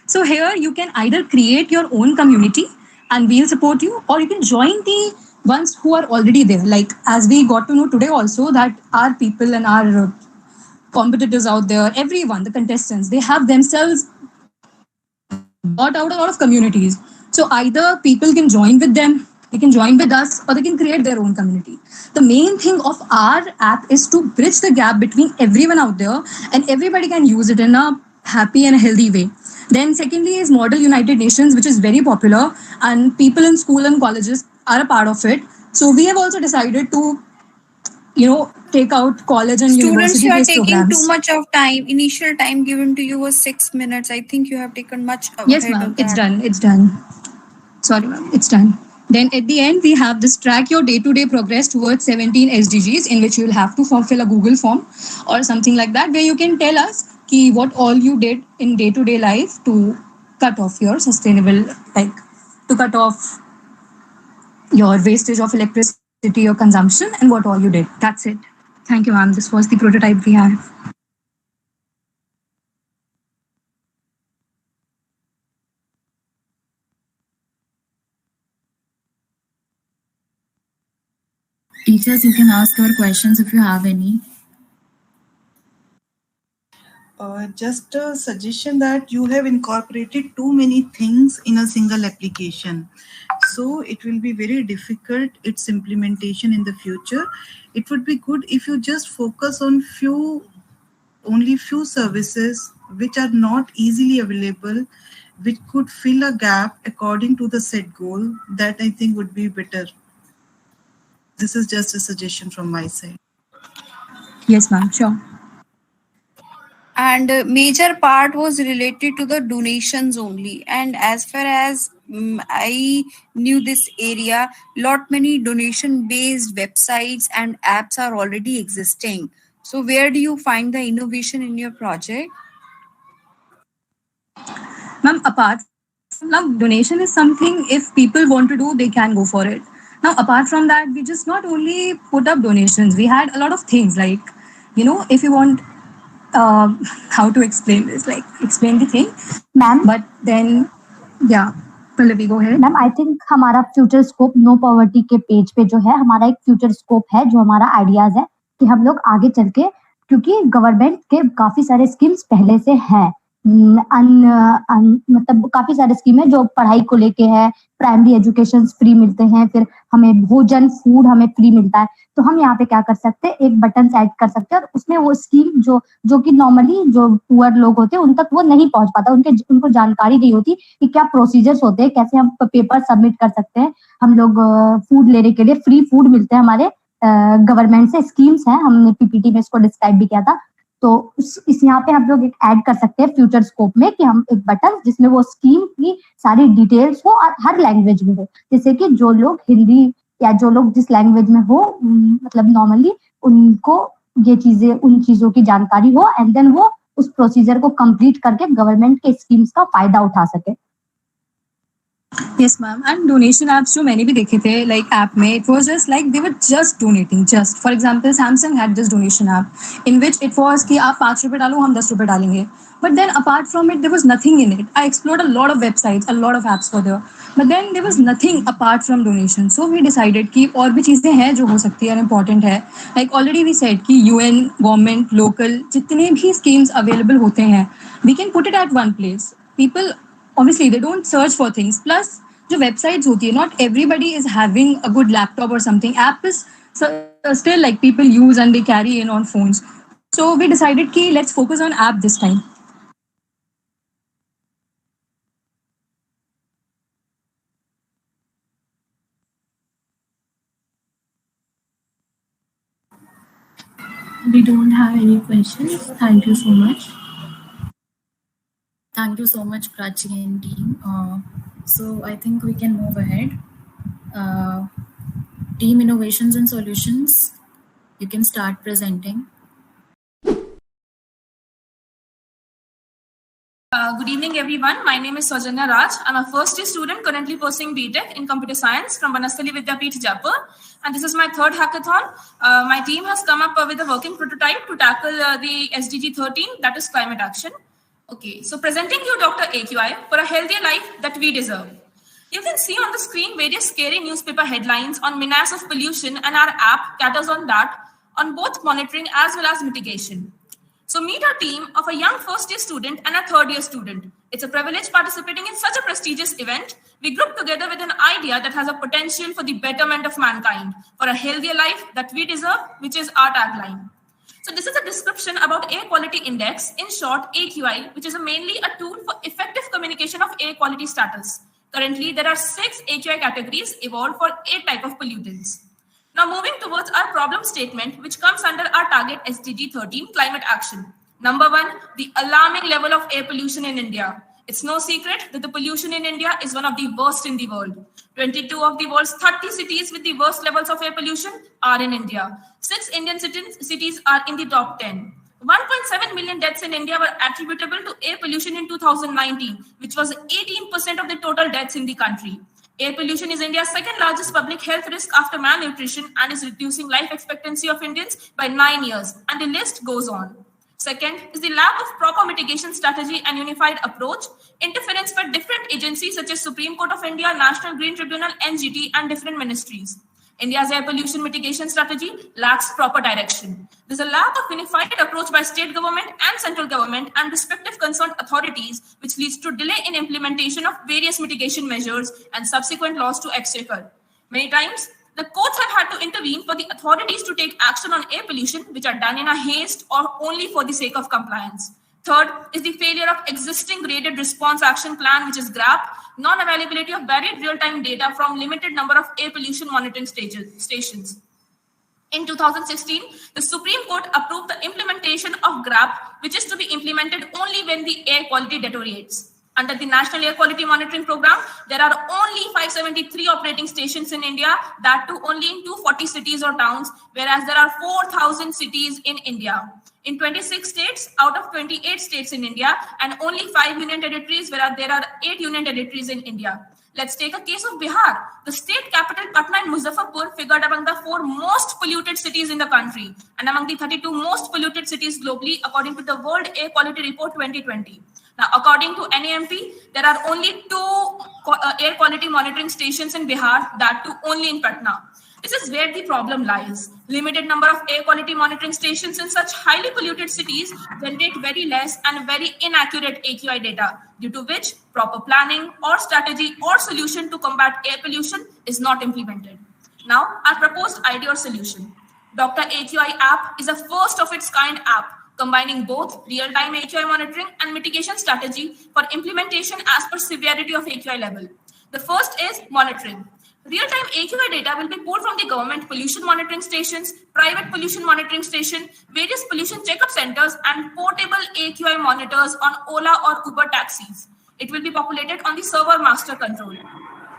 So here you can either create your own community and we'll support you, or you can join the ones who are already there. Like as we got to know today also that our people and our competitors out there, everyone, the contestants, they have themselves bought out a lot of communities. So either people can join with them They can join with us or they can create their own community. The main thing of our app is to bridge the gap between everyone out there and everybody can use it in a happy and a healthy way. Then secondly is Model United Nations, which is very popular and people in school and colleges are a part of it. So we have also decided to, take out college and Students, you are university-based taking programs. too much of time. Initial time given to you was 6 minutes. I think you have taken much Yes, ahead ma'am. of It's that. done. It's done. Sorry, ma'am. It's done. Then at the end, we have this track your day-to-day progress towards 17 SDGs, in which you'll have to fill a Google form or something like that, where you can tell us what all you did in day-to-day life to cut off your sustainable, to cut off your wastage of electricity or consumption and what all you did. That's it. Thank you, ma'am. This was the prototype we have. Teachers, you can ask your questions if you have any. Just a suggestion that you have incorporated too many things in a single application. So it will be very difficult, its implementation in the future. It would be good if you just focus on only few services which are not easily available, which could fill a gap according to the set goal. That I think would be better. This is just a suggestion from my side. Yes, ma'am. Sure. And major part was related to the donations only. And as far as I knew this area, lot many donation based websites and apps are already existing. So where do you find the innovation in your project? Ma'am, apart from donation is something, if people want to do, they can go for it. Now, apart from that, we just not only put up donations, we had a lot of things like, if you want, how to explain this, explain the thing. Ma'am. But then, yeah, Pallavi, go ahead. Ma'am I think हमारा future scope no poverty के page पे जो है हमारा एक future scope है जो हमारा आइडियाज है कि हम लोग आगे चल के, क्योंकि गवर्नमेंट के काफी सारे स्कीम्स पहले से हैं, मतलब काफी सारे स्कीम है जो पढ़ाई को लेके है, प्राइमरी एजुकेशन फ्री मिलते हैं, फिर हमें भोजन फूड हमें फ्री मिलता है। तो हम यहाँ पे क्या कर सकते हैं, एक बटन ऐड कर सकते हैं और उसमें वो स्कीम जो कि नॉर्मली जो पुअर लोग होते हैं उन तक वो नहीं पहुंच पाता, उनको जानकारी नहीं होती कि क्या प्रोसीजर्स होते हैं, कैसे हम पेपर सबमिट कर सकते हैं। हम लोग फूड लेने के लिए फ्री फूड मिलते हैं, हमारे गवर्नमेंट से स्कीम्स हैं, हमने पीपीटी में इसको डिस्क्राइब भी किया था। तो इस यहाँ पे हम लोग एक ऐड कर सकते हैं फ्यूचर स्कोप में कि हम एक बटन जिसमें वो स्कीम की सारी डिटेल्स हो और हर लैंग्वेज में हो, जैसे कि जो लोग हिंदी या जो लोग जिस लैंग्वेज में हो, मतलब नॉर्मली उनको ये चीजें, उन चीजों की जानकारी हो एंड देन वो उस प्रोसीजर को कंप्लीट करके गवर्नमेंट के स्कीम्स का फायदा उठा सके। Yes, ma'am. And donation apps जो मैंने भी देखे थे, like app में, it was just like they were just donating. Just for example, Samsung had this donation app in which it was कि आप 5 रुपए डालो, हम 10 रुपए डालेंगे. But then apart from it, there was nothing in it. I explored a lot of websites, a lot of apps were there. But then there was nothing apart from donation. So we decided कि और भी चीजें हैं जो हो सकती है, important है. Like already we said कि UN, government, local, जितने भी schemes available होते हैं, we can put it at one place. People obviously they don't search for things. Plus जो websites होती है, not everybody is having a good laptop or something. App is still like people use and they carry in on phones. So we decided कि let's focus on app this time. We don't have any questions. Thank you so much. Thank you so much, Prachi and team. So I think we can move ahead. Team Innovations and Solutions, you can start presenting. Good evening, everyone. My name is Saujanya Raj. I'm a first-year student currently pursuing BTech in Computer Science from Banasthali Vidyapeeth, Jaipur. And this is my third hackathon. My team has come up with a working prototype to tackle the SDG 13, that is climate action. Okay, so presenting you Dr. AQI for a healthier life that we deserve. You can see on the screen various scary newspaper headlines on menace of pollution, and our app caters on that, on both monitoring as well as mitigation. So meet our team of a young first-year student and a third-year student. It's a privilege participating in such a prestigious event. We grouped together with an idea that has a potential for the betterment of mankind, for a healthier life that we deserve, which is our tagline. So this is a description about Air Quality Index, in short AQI, which is mainly a tool for effective communication of air quality status. Currently, there are 6 AQI categories evolved for 8 types of pollutants. Now moving towards our problem statement, which comes under our target SDG 13, climate action. Number 1, the alarming level of air pollution in India. It's no secret that the pollution in India is one of the worst in the world. 22 of the world's 30 cities with the worst levels of air pollution are in India. 6 Indian cities are in the top 10. 1.7 million deaths in India were attributable to air pollution in 2019, which was 18% of the total deaths in the country. Air pollution is India's second largest public health risk after malnutrition and is reducing life expectancy of Indians by 9 years, and the list goes on. Second is the lack of proper mitigation strategy and unified approach, interference by different agencies such as Supreme Court of India, National Green Tribunal, NGT, and different ministries. India's air pollution mitigation strategy lacks proper direction. There's a lack of unified approach by state government and central government and respective concerned authorities, which leads to delay in implementation of various mitigation measures and subsequent loss to exchequer. Many times, the courts have had to intervene for the authorities to take action on air pollution, which are done in a haste or only for the sake of compliance. Third is the failure of existing graded response action plan, which is GRAP, non-availability of varied real-time data from limited number of air pollution monitoring stations. In 2016, the Supreme Court approved the implementation of GRAP, which is to be implemented only when the air quality deteriorates. Under the National Air Quality Monitoring Program, there are only 573 operating stations in India, that too only in 240 cities or towns, whereas there are 4,000 cities in India. In 26 states out of 28 states in India, and only 5 union territories, whereas there are 8 union territories in India. Let's take a case of Bihar. The state capital Patna and Muzaffarpur figured among the 4 most polluted cities in the country and among the 32 most polluted cities globally, according to the World Air Quality Report 2020. Now, according to NAMP, there are only 2 air quality monitoring stations in Bihar, that too only in Patna. This is where the problem lies. Limited number of air quality monitoring stations in such highly polluted cities generate very less and very inaccurate AQI data, due to which proper planning or strategy or solution to combat air pollution is not implemented. Now, our proposed idea or solution. Dr. AQI app is a first of its kind app, combining both real-time AQI monitoring and mitigation strategy for implementation as per severity of AQI level. The first is monitoring. Real-time AQI data will be pulled from the government pollution monitoring stations, private pollution monitoring station, various pollution checkup centers, and portable AQI monitors on Ola or Uber taxis. It will be populated on the server master control.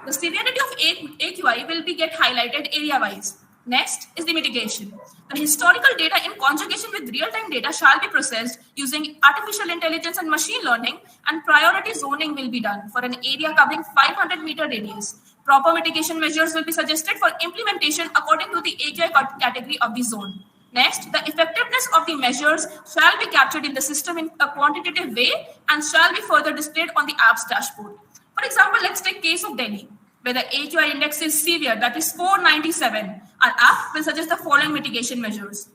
The severity of AQI will be get highlighted area-wise. Next is the mitigation. The historical data in conjugation with real-time data shall be processed using artificial intelligence and machine learning, and priority zoning will be done for an area covering 500-meter radius. Proper mitigation measures will be suggested for implementation according to the AQI category of the zone. Next, the effectiveness of the measures shall be captured in the system in a quantitative way and shall be further displayed on the app's dashboard. For example, let's take case of Delhi, where the AQI index is severe, that is 497. Our app will suggest the following mitigation measures.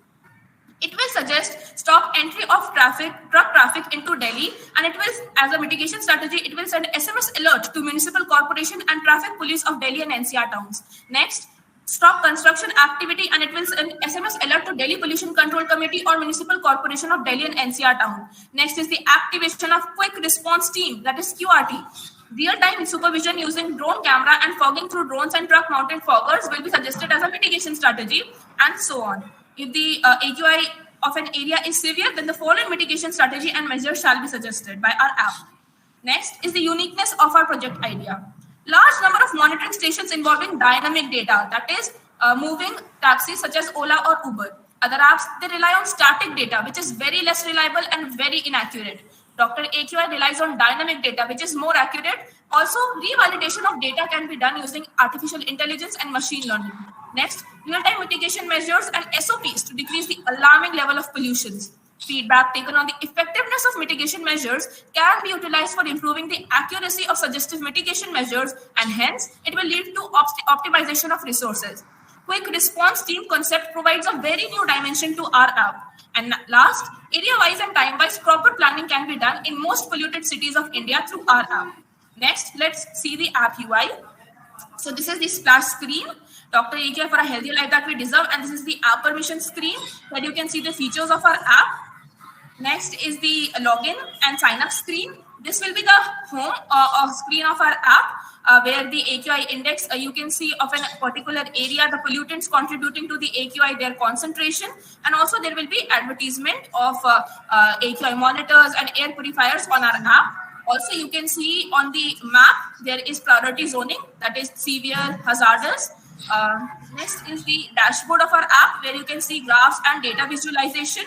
It will suggest stop entry of truck traffic into Delhi, and it will, as a mitigation strategy, it will send SMS alert to Municipal Corporation and Traffic Police of Delhi and NCR towns. Next, stop construction activity, and it will send SMS alert to Delhi Pollution Control Committee or Municipal Corporation of Delhi and NCR town. Next is the activation of Quick Response Team, that is QRT. Real-time supervision using drone camera and fogging through drones and truck-mounted foggers will be suggested as a mitigation strategy, and so on. If the AQI of an area is severe, then the following mitigation strategy and measures shall be suggested by our app. Next is the uniqueness of our project idea. Large number of monitoring stations involving dynamic data, that is moving taxis such as Ola or Uber. Other apps, they rely on static data, which is very less reliable and very inaccurate. Dr. AQI relies on dynamic data, which is more accurate. Also, revalidation of data can be done using artificial intelligence and machine learning. Next, real-time mitigation measures and SOPs to decrease the alarming level of pollutions. Feedback taken on the effectiveness of mitigation measures can be utilized for improving the accuracy of suggestive mitigation measures, and hence it will lead to optimization of resources. quick response team concept provides a very new dimension to our app. And last, area-wise and time-wise proper planning can be done in most polluted cities of India through our app. Next, let's see the app UI. So this is the splash screen, Dr. AQI for a healthy life that we deserve. And this is the app permission screen where you can see the features of our app. Next is the login and sign up screen. This will be the home screen of our app where the AQI index, you can see of a particular area, the pollutants contributing to the AQI, their concentration. And also there will be advertisement of AQI monitors and air purifiers on our app. Also, you can see on the map, there is priority zoning, that is severe, hazardous. Next is the dashboard of our app, where you can see graphs and data visualization.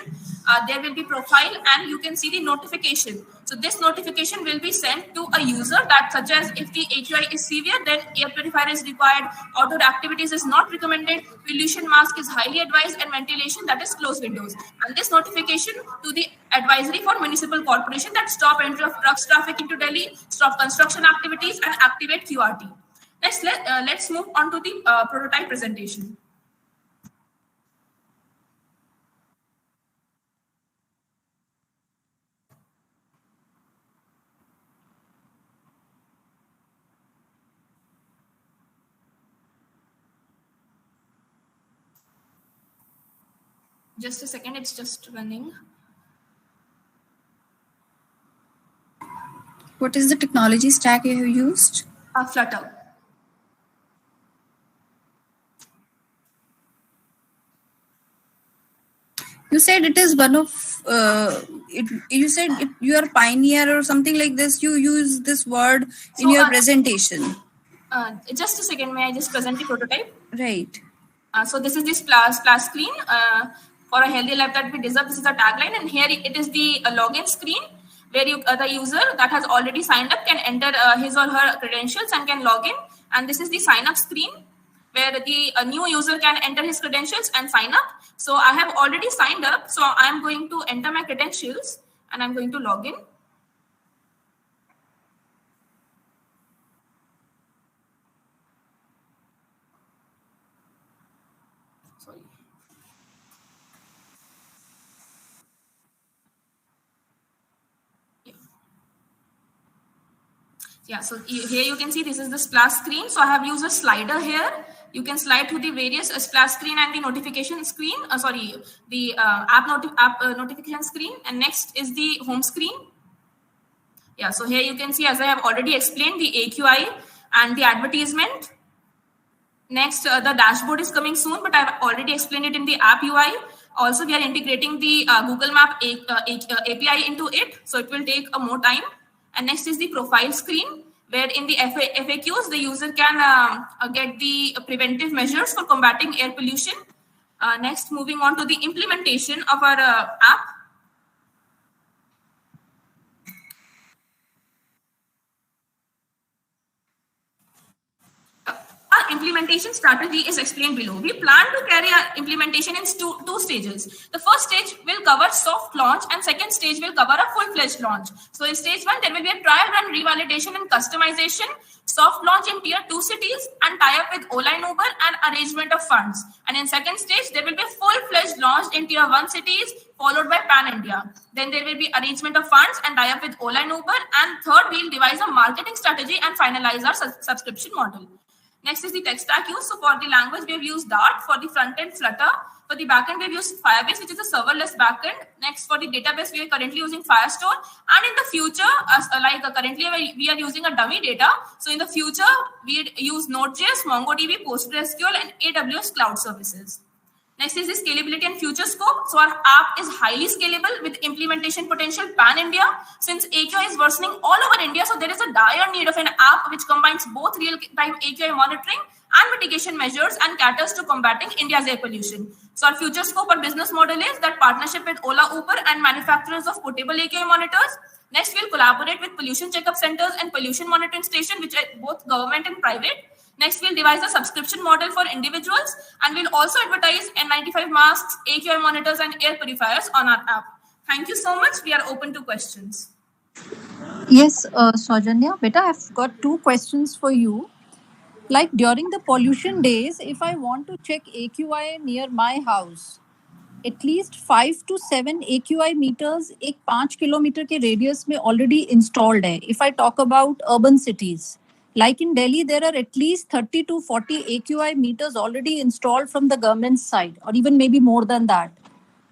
There will be profile and you can see the notification. So this notification will be sent to a user that such as if the AQI is severe, then air purifier is required, outdoor activities is not recommended, pollution mask is highly advised, and ventilation, that is closed windows. And this notification to the advisory for municipal corporation that stop entry of trucks traffic into Delhi, stop construction activities, and activate QRT. Next, let's move on to the prototype presentation. Just a second, it's just running. What is the technology stack you have used? Flutter. You said it is one of, you said you are pioneer or something like this. You use this word in your presentation. Just a second, may I just present the prototype? Right. So this is the splash screen for a healthy life that we deserve. This is a tagline, and here it is the login screen where the user that has already signed up can enter his or her credentials and can log in. And this is the sign up screen where the new user can enter his credentials and sign up. So I have already signed up. So I'm going to enter my credentials and I'm going to log in. Sorry. Yeah, so here you can see this is the splash screen. So I have used a slider here. You can slide through the various splash screen and the notification screen. The app notification screen. And next is the home screen. Yeah, so here you can see, as I have already explained, the AQI and the advertisement. Next, the dashboard is coming soon, but I've already explained it in the app UI. Also, we are integrating the Google Map API into it, so it will take more time. And next is the profile screen, where in the FAQs, the user can get the preventive measures for combating air pollution. Next, moving on to the implementation of our app. Our implementation strategy is explained below. We plan to carry our implementation in two stages. The first stage will cover soft launch and second stage will cover a full-fledged launch. So in stage 1, there will be a trial run, revalidation and customization, soft launch in tier 2 cities and tie-up with Ola and Uber and arrangement of funds. And in second stage, there will be full-fledged launch in tier 1 cities followed by Pan-India. Then there will be arrangement of funds and tie-up with Ola and Uber. And third, we'll devise a marketing strategy and finalize our subscription model. Next is the tech stack use. So for the language, we have used Dart. For the front end, Flutter. For the backend, we have used Firebase, which is a serverless backend. Next, for the database, we are currently using Firestore. And in the future, currently we are using a dummy data. So in the future, we use Node.js, MongoDB, PostgreSQL, and AWS Cloud Services. Next is the scalability and future scope. So our app is highly scalable with implementation potential pan-India. Since AQI is worsening all over India, so there is a dire need of an app which combines both real-time AQI monitoring and mitigation measures and caters to combating India's air pollution. So our future scope or business model is that partnership with Ola, Uber and manufacturers of portable AQI monitors. Next, we'll collaborate with pollution checkup centers and pollution monitoring station, which are both government and private. Next, we'll devise a subscription model for individuals, and we'll also advertise N95 masks, AQI monitors, and air purifiers on our app. Thank you so much. We are open to questions. Yes, Saujanya, beta, I've got 2 questions for you. Like during the pollution days, if I want to check AQI near my house, at least 5 to 7 AQI meters एक 5 kilometre के radius में already installed है. If I talk about urban cities, like in Delhi, there are at least 30 to 40 AQI meters already installed from the government side, or even maybe more than that.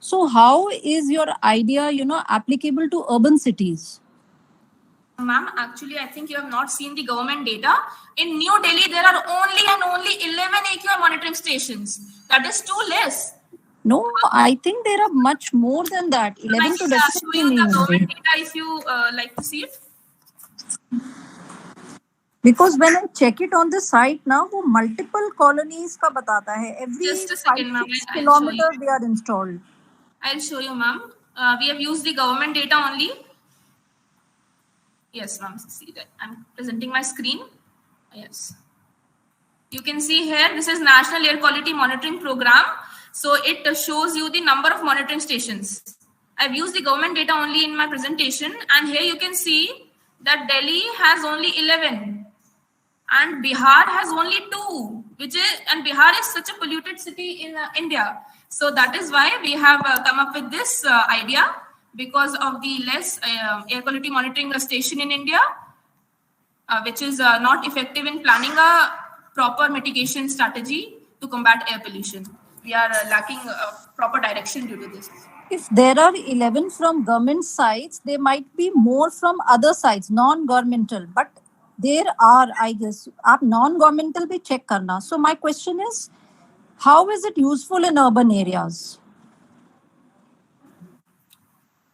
So how is your idea, applicable to urban cities? Ma'am, actually, I think you have not seen the government data. In New Delhi, there are only 11 AQI monitoring stations. That is too less. No, I think there are much more than that. 11 to show you the government data if you like to see it. Because when I check it on the site now, वो multiple colonies का बताता है. Every Just a second, ma'am. 5-6 kilometers they are installed. I'll show you, ma'am. We have used the government data only. Yes, ma'am. See that I'm presenting my screen. Yes. You can see here, this is National Air Quality Monitoring Program. So it shows you the number of monitoring stations. I've used the government data only in my presentation. And here you can see that Delhi has only 11. And Bihar has only 2. And Bihar is such a polluted city in India. So that is why we have come up with this idea, because of the less air quality monitoring station in India, which is not effective in planning a proper mitigation strategy to combat air pollution. We are lacking proper direction due to this. If there are 11 from government sites, there might be more from other sites, non-governmental. But there are, I guess, आप non-governmental भी check करना. So my question is, how is it useful in urban areas?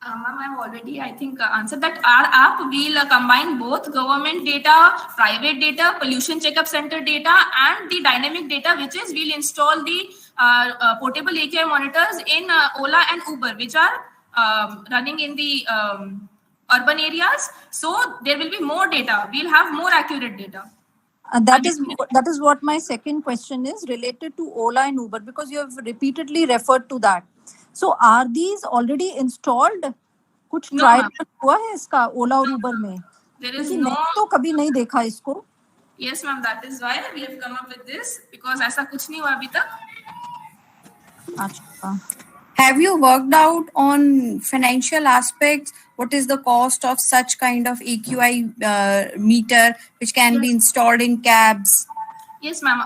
Ma'am, I've already, I think, answered that. Our app will combine both government data, private data, pollution checkup center data, and the dynamic data, which is we'll install the portable AQI monitors in Ola and Uber, which are running in the urban areas. So there will be more data. We'll have more accurate data. That is what my second question is related to Ola and Uber, because you have repeatedly referred to that. So are these already installed? कुछ trial हुआ है इसका ओला और उबर में? There is no. तो कभी नहीं देखा इसको. Yes, ma'am. That is why we have come up with this, because ऐसा कुछ नहीं हुआ अभी तक. अच्छा. Have you worked out on financial aspects? What is the cost of such kind of AQI meter which can be installed in cabs? Yes, ma'am.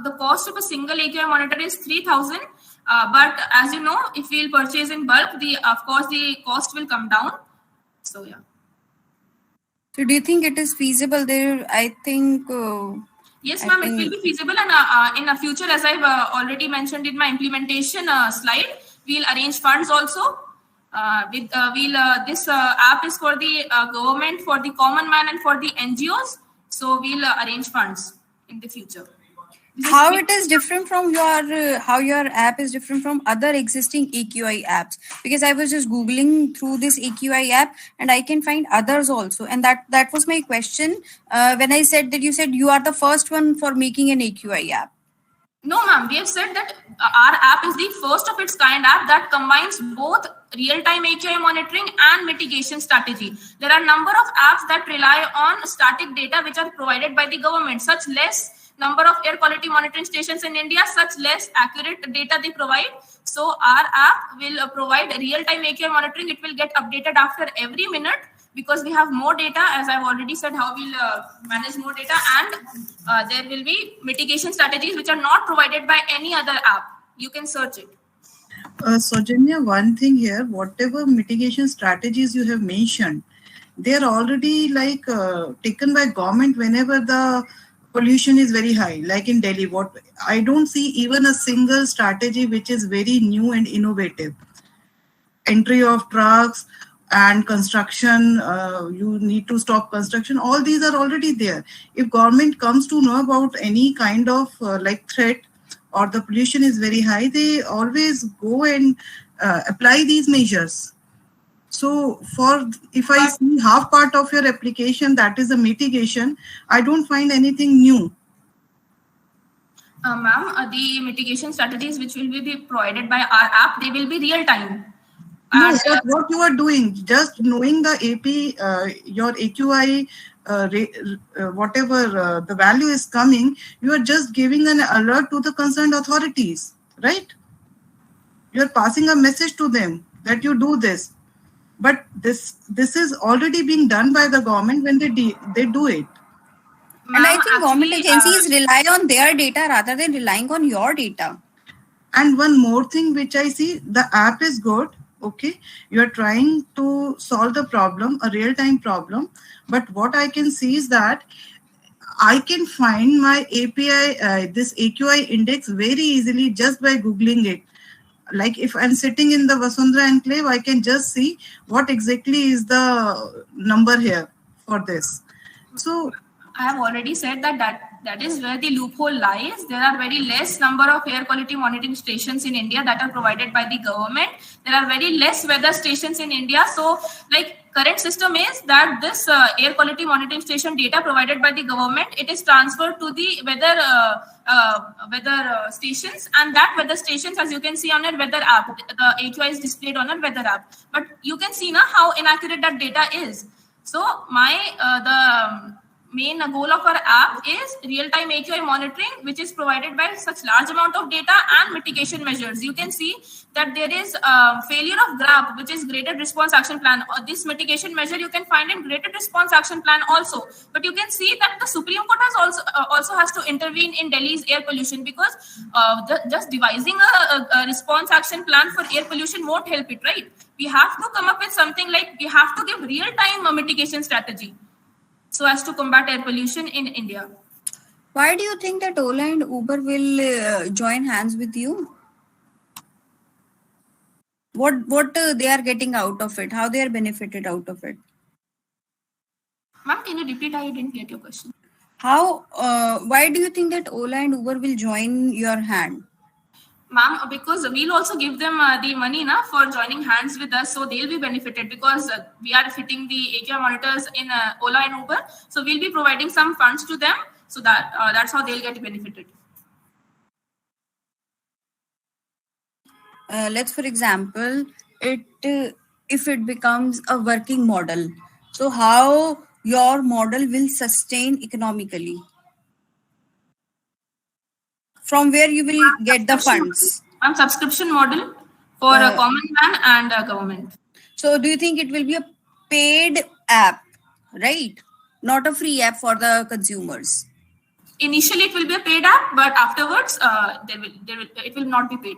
The cost of a single AQI monitor is 3,000. But as you know, if we'll purchase in bulk, of course the cost will come down. So yeah. So do you think it is feasible there? I think. Yes, ma'am. It will be feasible, and in the future, as I've already mentioned in my implementation slide, we'll arrange funds also. This app is for the government, for the common man, and for the NGOs. So we'll arrange funds in the future. How it is different from how your app is different from other existing AQI apps? Because I was just Googling through this AQI app and I can find others also. And that was my question when I said that you said you are the first one for making an AQI app. No, ma'am. We have said that our app is the first of its kind app that combines both real-time AQI monitoring and mitigation strategy. There are a number of apps that rely on static data which are provided by the government, such less number of air quality monitoring stations in India, such less accurate data they provide. So our app will provide real-time AQI monitoring. It will get updated after every minute, because we have more data, as I've already said, how we'll manage more data, and there will be mitigation strategies which are not provided by any other app. You can search it. Saujanya, one thing here, whatever mitigation strategies you have mentioned, they are already taken by government whenever the pollution is very high, like in Delhi. What I don't see even a single strategy which is very new and innovative. Entry of trucks and construction, you need to stop construction. All these are already there. If government comes to know about any kind of threat or the pollution is very high, they always go and apply these measures. So if I see half part of your application, that is a mitigation, I don't find anything new. Ma'am, the mitigation strategies which will be provided by our app, they will be real time. No, what you are doing, just knowing the AP, your AQI whatever the value is coming, you are just giving an alert to the concerned authorities, right? You are passing a message to them that you do this. But this is already being done by the government when they do it. And I think government agencies rely on their data rather than relying on your data. And one more thing which I see, the app is good. Okay, you are trying to solve the problem, a real-time problem. But what I can see is that I can find my API, this AQI index very easily just by Googling it. Like if I'm sitting in the Vasundhara enclave, I can just see what exactly is the number here for this. So I have already said that is where the loophole lies. There are very less number of air quality monitoring stations in India that are provided by the government. There are very less weather stations in India. So like current system is that this air quality monitoring station data provided by the government, it is transferred to the weather stations, and that weather stations, as you can see on a weather app, the AQI is displayed on a weather app. But you can see now how inaccurate that data is. So the main goal of our app is real-time AQI monitoring, which is provided by such large amount of data and mitigation measures. You can see that there is failure of GRAP, which is Graded Response Action Plan. This mitigation measure you can find in Graded Response Action Plan also. But you can see that the Supreme Court has also has to intervene in Delhi's air pollution, because just devising a response action plan for air pollution won't help it, right? We have to come up with something like we have to give real-time mitigation strategy so as to combat air pollution in India. Why do you think that Ola and Uber will join hands with you? What they are getting out of it? How they are benefited out of it? Ma'am, can you repeat? I didn't get your question. Why do you think that Ola and Uber will join your hand? Ma'am, because we'll also give them the money for joining hands with us, so they'll be benefited, because we are fitting the AQI monitors in Ola and Uber, so we'll be providing some funds to them, so that that's how they'll get benefited. Let's, for example, if it becomes a working model, so how your model will sustain economically? From where you will get the funds? Subscription model for a common man and government. So do you think it will be a paid app, right? Not a free app for the consumers? Initially, it will be a paid app, but afterwards, it will not be paid.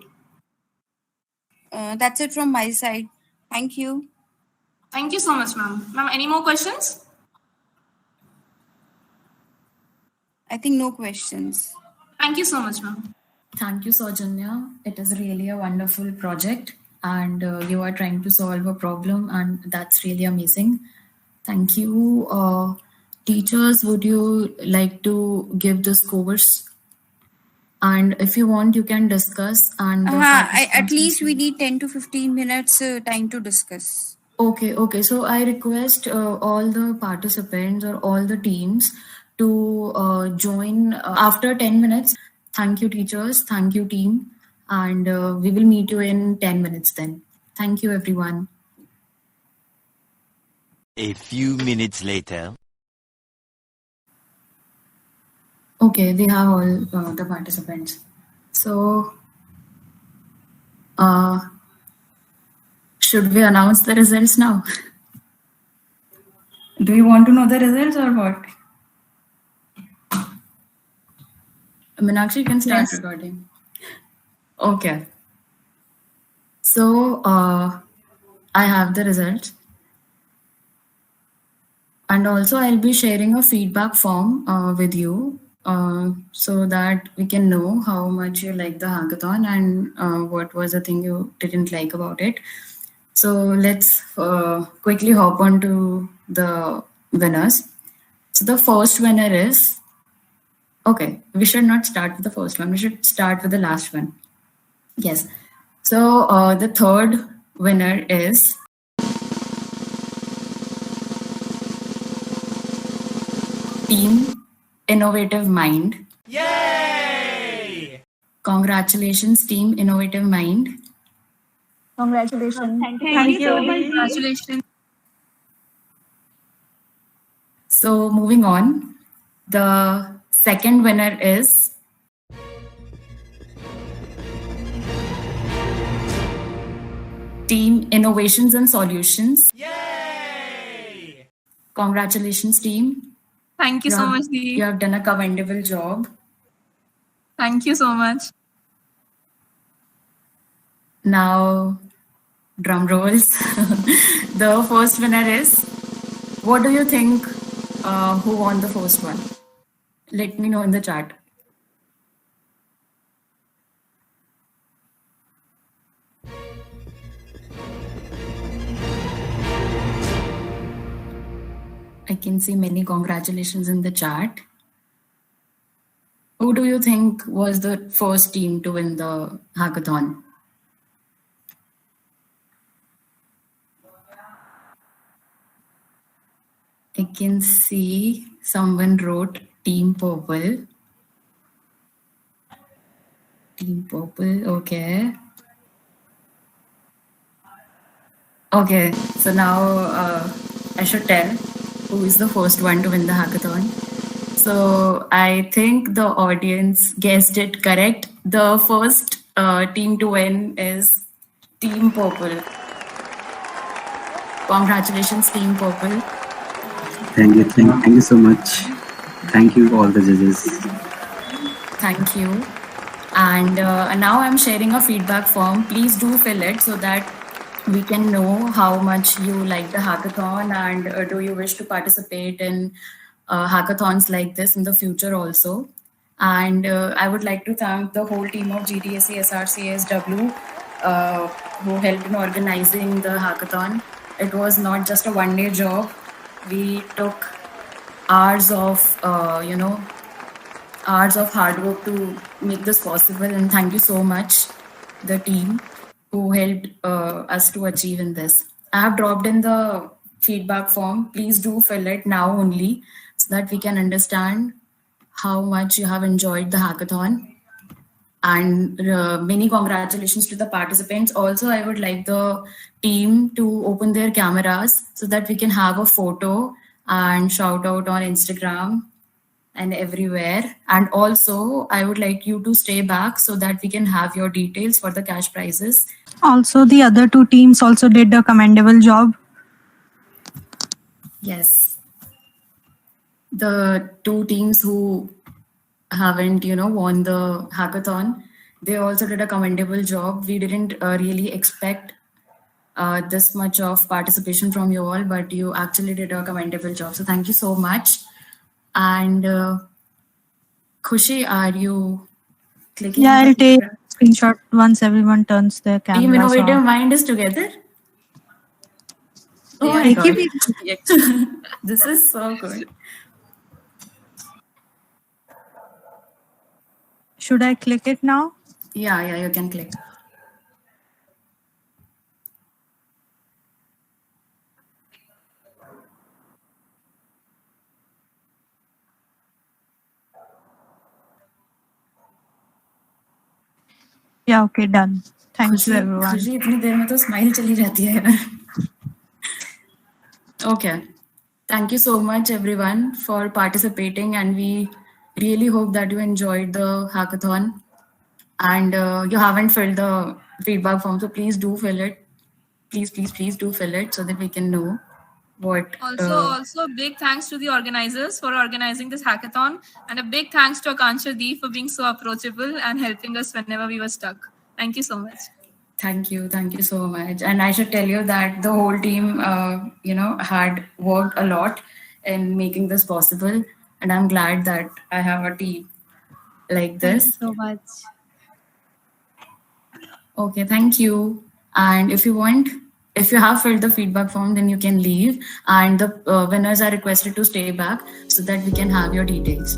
That's it from my side. Thank you. Thank you so much, ma'am. Ma'am, any more questions? I think no questions. Thank you so much, ma'am. Thank you, Saujanya. It is really a wonderful project, and you are trying to solve a problem, and that's really amazing. Thank you. Teachers, would you like to give the scores? And if you want, you can discuss. And at least we need 10 to 15 minutes time to discuss. Okay. So I request all the participants or all the teams to join after 10 minutes. Thank you, teachers. Thank you, team. And we will meet you in 10 minutes then. Thank you, everyone. A few minutes later. Okay, we have all the participants. So, should we announce the results now? Do you want to know the results or what? Meenakshi, you can start recording. Okay. So, I have the results. And also, I'll be sharing a feedback form with you so that we can know how much you like the hackathon and what was the thing you didn't like about it. So let's quickly hop on to the winners. So the first winner is, okay, we should not start with the first one. We should start with the last one. Yes. So the third winner is Team Innovative Mind. Yay! Congratulations, Team Innovative Mind. Congratulations. Thank you so much. Congratulations. So moving on, the second winner is Team Innovations and Solutions. Yay! Congratulations, team. Thank you so much, Dee. You have done a commendable job. Thank you so much. Now, drum rolls. The first winner is, what do you think, who won the first one? Let me know in the chat. I can see many congratulations in the chat. Who do you think was the first team to win the hackathon? I can see someone wrote Team Purple. Team Purple, okay. Okay, so now I should tell who is the first one to win the hackathon. So I think the audience guessed it correct. The first team to win is Team Purple. Congratulations, Team Purple. Thank you so much. Thank you all the judges. Thank you. And now I'm sharing a feedback form. Please do fill it so that we can know how much you like the hackathon and do you wish to participate in hackathons like this in the future also. And I would like to thank the whole team of GDSC SRCSW who helped in organizing the hackathon. It was not just a one-day job. We took hours of hours of hard work to make this possible, and thank you so much, the team who helped us to achieve in this. I have dropped in the feedback form. Please do fill it now only so that we can understand how much you have enjoyed the hackathon. And many congratulations to the participants. Also, I would like the team to open their cameras so that we can have a photo and shout out on Instagram and everywhere. And also, I would like you to stay back so that we can have your details for the cash prizes. Also, the other two teams also did a commendable job. Yes. The two teams who haven't, won the hackathon, they also did a commendable job. We didn't really expect this much of participation from you all, but you actually did a commendable job. So thank you so much. And Khushi, are you clicking? Yeah, I'll take a screenshot once everyone turns their camera. Team Innovative Mind is together? Oh my God. This is so good. Should I click it now? Yeah, you can click. Yeah, okay, done. Thank you, everyone. खुशी इतनी देर में तो smile चली जाती है यार. Okay. Thank you so much, everyone, for participating, and we really hope that you enjoyed the hackathon. And you haven't filled the feedback form, so please do fill it. Please do fill it so that we can know what. Also, big thanks to the organizers for organizing this hackathon, and a big thanks to Akansha Dee for being so approachable and helping us whenever we were stuck. Thank you so much. Thank you so much. And I should tell you that the whole team, had worked a lot in making this possible, and I'm glad that I have a team like this. Thank you so much. Okay, thank you. And if you have filled the feedback form, then you can leave. And the winners are requested to stay back so that we can have your details.